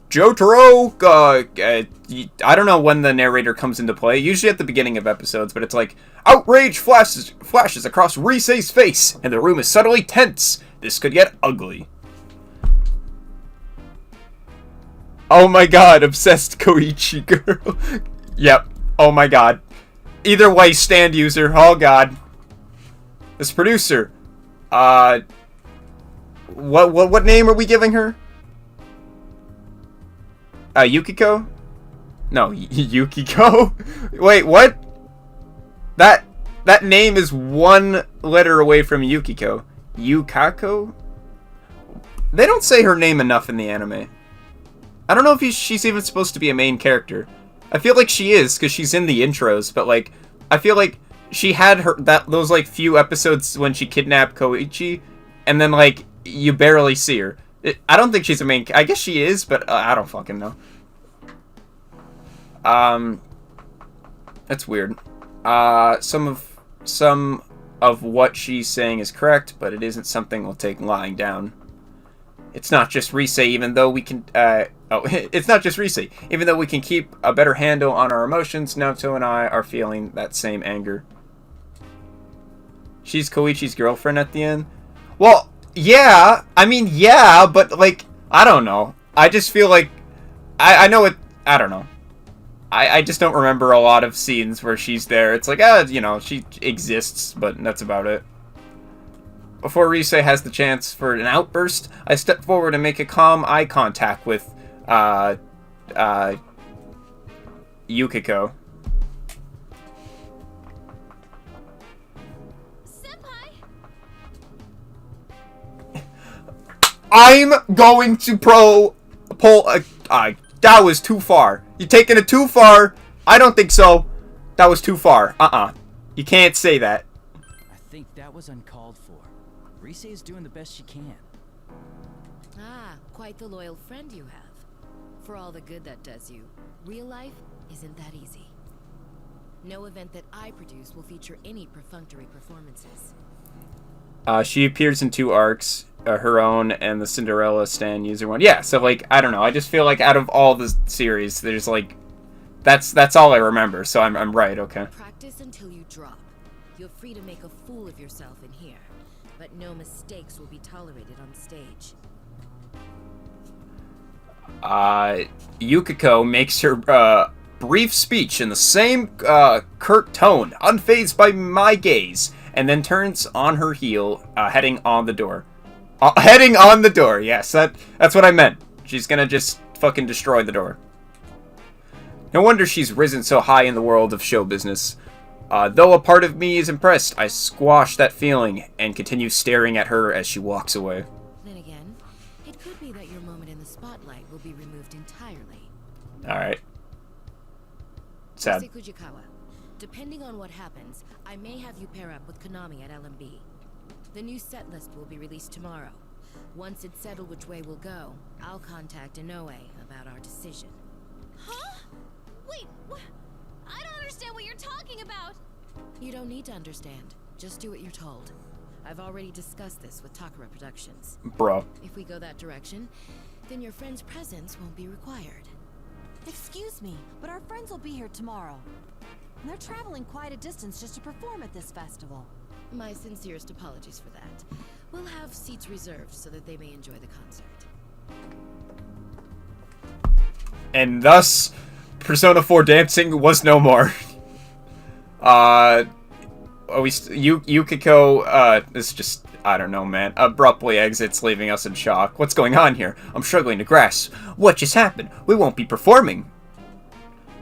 Jotaro, I don't know when the narrator comes into play, usually at the beginning of episodes, but it's like, outrage flashes across Rise's face, and the room is suddenly tense. This could get ugly. Oh my god, obsessed Koichi girl. Yep, oh my god. Either way, stand user, oh god. This producer, what name are we giving her? Yukiko? No, Yukiko? Wait, what? That name is one letter away from Yukiko. Yukako? They don't say her name enough in the anime. I don't know if she's even supposed to be a main character. I feel like she is, because she's in the intros, but like, I feel like she had those like few episodes when she kidnapped Koichi, and then like, you barely see her. I don't think she's a main... I guess she is, but I don't fucking know. That's weird. Some of what she's saying is correct, but it isn't something we'll take lying down. It's not just Rise, even though we can... it's not just Rise. Even though we can keep a better handle on our emotions, Naoto and I are feeling that same anger. She's Koichi's girlfriend at the end? Well... Yeah, I mean, yeah, but, like, I don't know. I just feel like, I know it, I don't know. I just don't remember a lot of scenes where she's there. It's like, you know, she exists, but that's about it. Before Rise has the chance for an outburst, I step forward and make a calm eye contact with, Yukiko. I'm going to pull that was too far. You're taking it too far. I don't think so. That was too far. You can't say that. I think that was uncalled for. Rise is doing the best she can. Ah, quite the loyal friend you have. For all the good that does you, real life isn't that easy. No event that I produce will feature any perfunctory performances. She appears in 2 arcs, her own and the Cinderella Stan user one. Yeah, so like, I don't know. I just feel like out of all the series, there's like, that's all I remember. So I'm right. Okay. Practice until you drop. You're free to make a fool of yourself in here, but no mistakes will be tolerated on stage. Yukiko makes her brief speech in the same curt tone, unfazed by my gaze, and then turns on her heel, heading on the door. Heading on the door, yes, that's what I meant. She's gonna just fucking destroy the door. No wonder she's risen so high in the world of show business. Though a part of me is impressed, I squash that feeling and continue staring at her as she walks away. Then again, it could be that your moment in the spotlight will be removed entirely. Alright. Sad. Fujikawa, depending on what happens, I may have you pair up with Konami at LMB. The new set list will be released tomorrow. Once it's settled which way we'll go, I'll contact Inoue about our decision. Huh? Wait, what? I don't understand what you're talking about. You don't need to understand. Just do what you're told. I've already discussed this with Takara Productions. Bro. If we go that direction, then your friend's presence won't be required. Excuse me, but our friends will be here tomorrow. And they're traveling quite a distance just to perform at this festival. My sincerest apologies for that. We'll have seats reserved so that they may enjoy the concert. And thus, Persona 4 dancing was no more. Yukiko, is just, I don't know, man, abruptly exits, leaving us in shock. What's going on here? I'm struggling to grasp. What just happened? We won't be performing.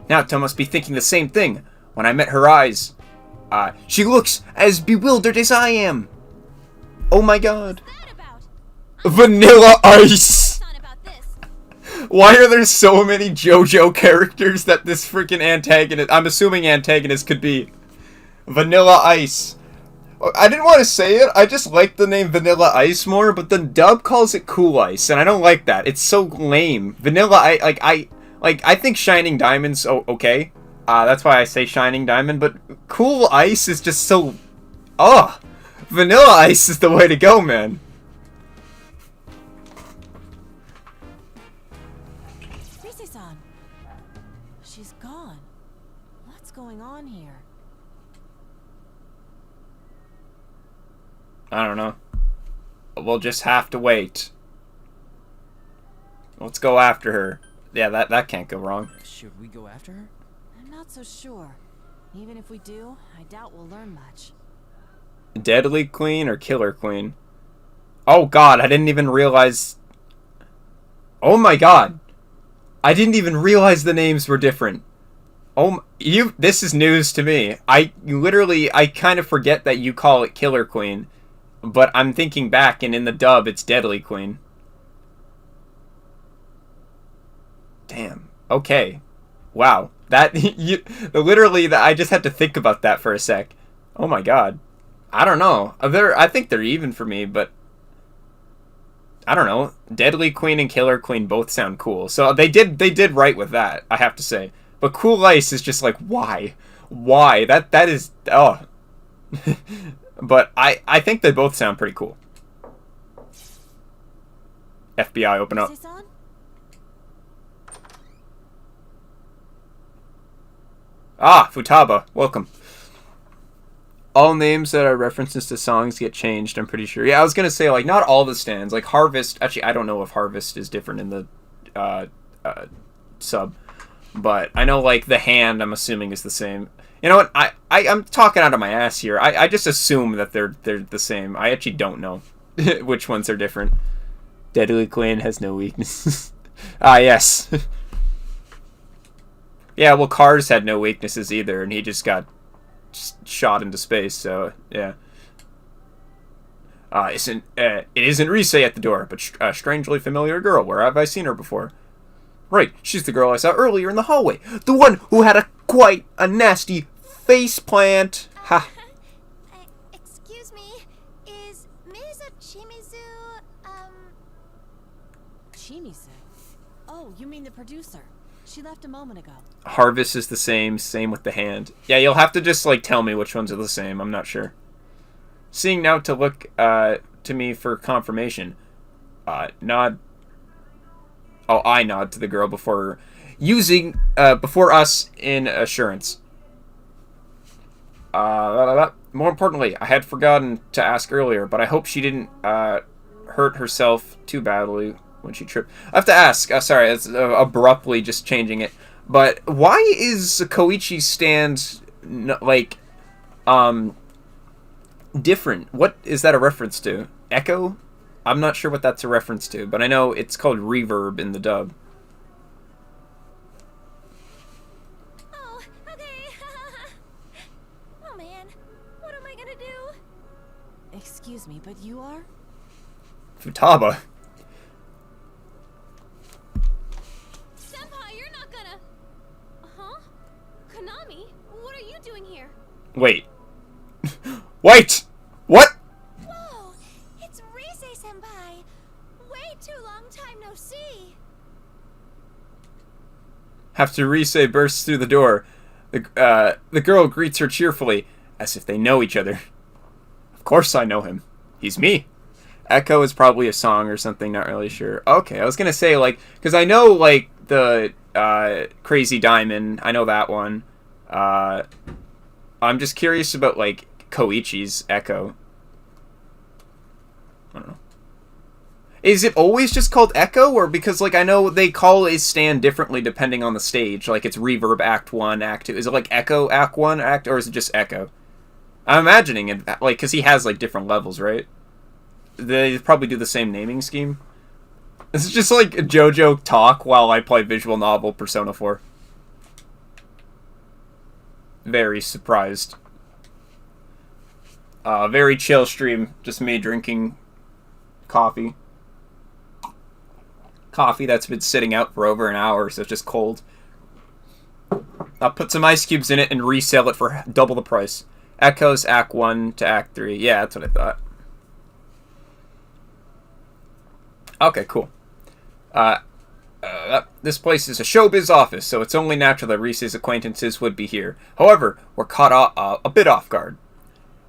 Naoto must be thinking the same thing. When I met her eyes, she looks as bewildered as I am. Oh my god. Vanilla Ice! Why are there so many JoJo characters that this freaking antagonist... I'm assuming antagonist could be Vanilla Ice. I didn't want to say it, I just like the name Vanilla Ice more, but the dub calls it Cool Ice, and I don't like that. It's so lame. Vanilla Ice, I think Shining Diamond's okay. That's why I say Shining Diamond, but Cool Ice is just so... Ugh! Vanilla Ice is the way to go, man. Rise-san. She's gone. What's going on here? I don't know. We'll just have to wait. Let's go after her. Yeah, that can't go wrong. Should we go after her? I'm not so sure. Even if we do, I doubt we'll learn much. Deadly Queen or Killer Queen? Oh god, I didn't even realize... Oh my god. I didn't even realize the names were different. This is news to me. I kind of forget that you call it Killer Queen. But I'm thinking back, and in the dub, it's Deadly Queen. Damn. Okay. Wow. That, I just had to think about that for a sec. Oh my god. I don't know. I think they're even for me, but... I don't know. Deadly Queen and Killer Queen both sound cool. So they did right with that, I have to say. But Cool Ice is just like, why? Why? That is... Oh. But I think they both sound pretty cool. FBI, open up. Ah, Futaba, welcome. All names that are references to songs get changed, I'm pretty sure. Yeah, I was gonna say, like, not all the stands. Like, Harvest... Actually, I don't know if Harvest is different in the sub. But I know, like, the hand, I'm assuming, is the same. You know what? I'm talking out of my ass here. I just assume that they're the same. I actually don't know which ones are different. Deadly Queen has no weaknesses. Ah, yes. Yeah, well, Cars had no weaknesses either, and he just got shot into space, so, yeah. It isn't Rise at the door, but a strangely familiar girl. Where have I seen her before? Right, she's the girl I saw earlier in the hallway. The one who had quite a nasty face plant. Ha. Excuse me, is Ms. Chimizu, Chimizu? Oh, you mean the producer. She left a moment ago. Harvest is the same. Same with the hand. Yeah, you'll have to just, like, tell me which ones are the same. I'm not sure. Seeing now to look to me for confirmation. Nod. Oh, I nod to the girl before before us in assurance. More importantly, I had forgotten to ask earlier, but I hope she didn't hurt herself too badly when she tripped. I have to ask. Sorry, it's abruptly just changing it. But why is Koichi's stand like different? What is that a reference to? Echo? I'm not sure what that's a reference to, but I know it's called reverb in the dub. oh, okay. Oh man, what am I gonna do? Excuse me, but you are? Futaba. Senpai, you're not gonna... Huh? Konami, what are you doing here? Wait. Wait! What? Whoa, it's Rise-senpai. Way too long time no see. After Rise bursts through the door, the girl greets her cheerfully, as if they know each other. Of course I know him. He's me. Echo is probably a song or something, not really sure. Okay, I was gonna say, like, because I know, like, the Crazy Diamond, I know that one. I'm just curious about, like, Koichi's Echo. I don't know. Is it always just called Echo, or because, like, I know they call a stand differently depending on the stage, like it's Reverb Act 1, Act 2. Is it like Echo Act 1, Act, or is it just Echo? I'm imagining it, like, because he has, like, different levels, right? They probably do the same naming scheme. This is just like a JoJo talk while I play visual novel Persona 4. Very surprised. Very chill stream. Just me drinking coffee. Coffee that's been sitting out for over an hour, so it's just cold. I'll put some ice cubes in it and resell it for double the price. Echoes Act 1 to Act 3. Yeah, that's what I thought. Okay, cool. This place is a showbiz office, so it's only natural that Rise's acquaintances would be here. However, we're caught a bit off guard.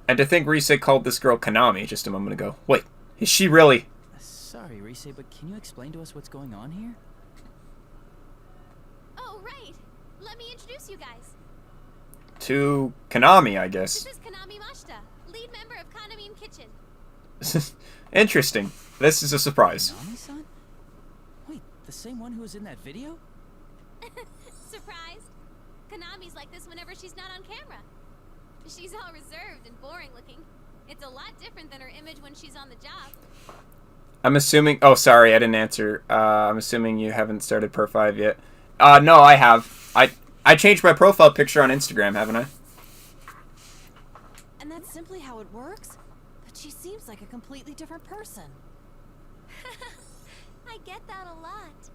And to think Rise called this girl Konami just a moment ago. Wait, is she really? Sorry, Rise, but can you explain to us what's going on here? Oh, right. Let me introduce you guys. To Konami, I guess. This is Konami Mashita, lead member of Kanami Kitchen. Interesting. This is a surprise. Konami-san? Wait, the same one who was in that video? Surprised? Konami's like this whenever she's not on camera. She's all reserved and boring looking. It's a lot different than her image when she's on the job. I'm assuming... Oh, sorry, I didn't answer. I'm assuming you haven't started Per 5 yet. No, I have. I changed my profile picture on Instagram, haven't I? And that's simply how it works? But she seems like a completely different person. I get that a lot.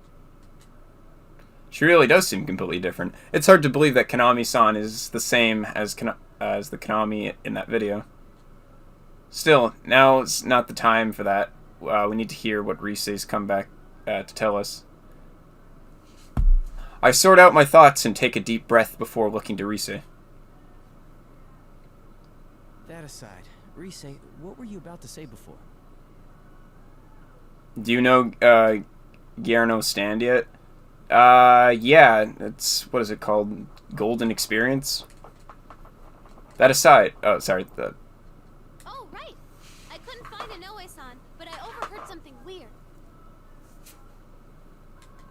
She really does seem completely different. It's hard to believe that Konami-san is the same as the Konami in that video. Still, now's not the time for that. We need to hear what Rise's come back to tell us. I sort out my thoughts and take a deep breath before looking to Rise. That aside, Rise, what were you about to say before? Do you know Guillermo's stand yet? Yeah, it's, what is it called? Golden Experience? That aside, oh, sorry, Oh, right. I couldn't find Inoue-san, but I overheard something weird.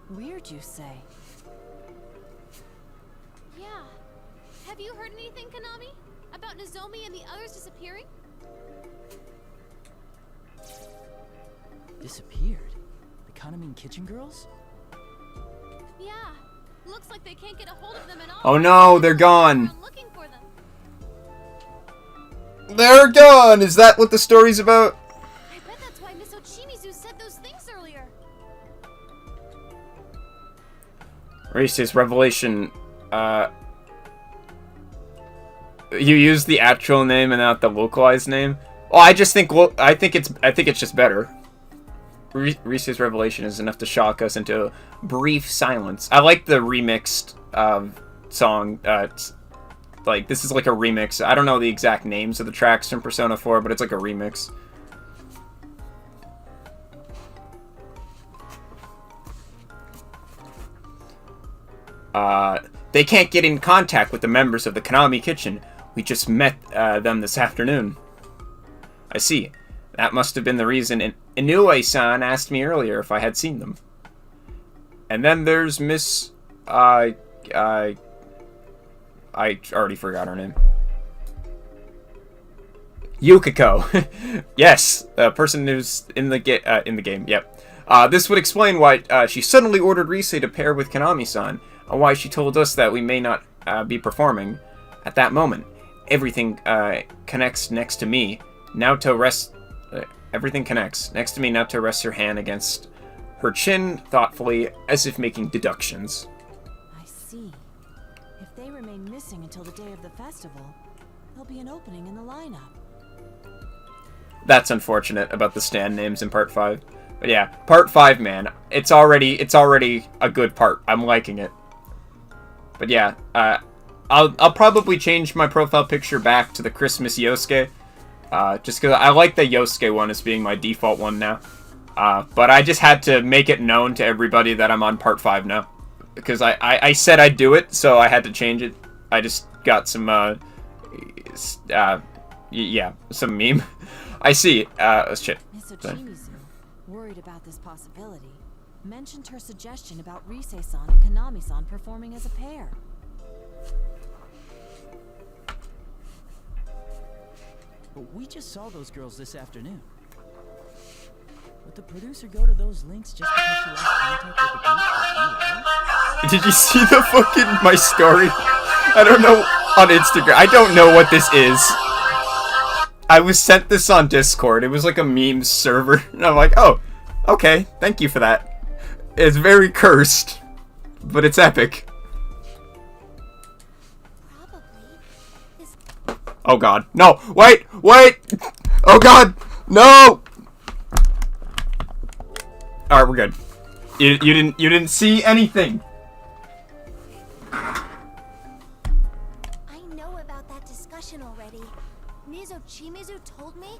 Weird, you say? Yeah. Have you heard anything, Konami? About Nozomi and the others disappearing? Disappeared? The Kanami Kitchen girls? Yeah. Looks like they can't get a hold of them at all. Oh no, they're gone. Looking for them. They're gone! Is that what the story's about? I bet that's why Miss Ochimizu said those things earlier. Rise's revelation, you used the actual name and not the localized name? Well, I just think I think it's just better. Rise's revelation is enough to shock us into brief silence. I like the remixed song. Like, this is like a remix. I don't know the exact names of the tracks from Persona 4, but it's like a remix. They can't get in contact with the members of the Konami Kitchen. We just met them this afternoon. I see. That must have been the reason Inoue-san asked me earlier if I had seen them. And then there's Miss... I already forgot her name. Yukiko. Yes, the person who's in the game. Yep. This would explain why she suddenly ordered Rise to pair with Konami-san, and why she told us that we may not be performing at that moment. Everything connects next to me. Naoto rests. Everything connects. Next to me, Naoto rests her hand against her chin thoughtfully, as if making deductions. I see. If they remain missing until the day of the festival, there'll be an opening in the lineup. That's unfortunate about the stand names in Part 5. But yeah, Part 5, man, it's already a good part. I'm liking it. But yeah, I'll probably change my profile picture back to the Christmas Yosuke. Just because I like the Yosuke one as being my default one now. But I just had to make it known to everybody that I'm on Part 5 now. Because I said I'd do it, so I had to change it. I just got some, yeah, some meme. I see. Shit. Miss Ochimizu, worried about this possibility, mentioned her suggestion about Rise-san and Konami-san performing as a pair. But we just saw those girls this afternoon. Would the producer go to those links just because she lost contact with the group? Did you see the fucking my story? I don't know, on Instagram. I don't know what this is. I was sent this on Discord. It was like a meme server. And I'm like, oh, okay, thank you for that. It's very cursed, but it's epic. Oh god. No! Wait! Wait! Oh god! No! Alright, we're good. You didn't see anything. I know about that discussion already. Ms. Ochimizu told me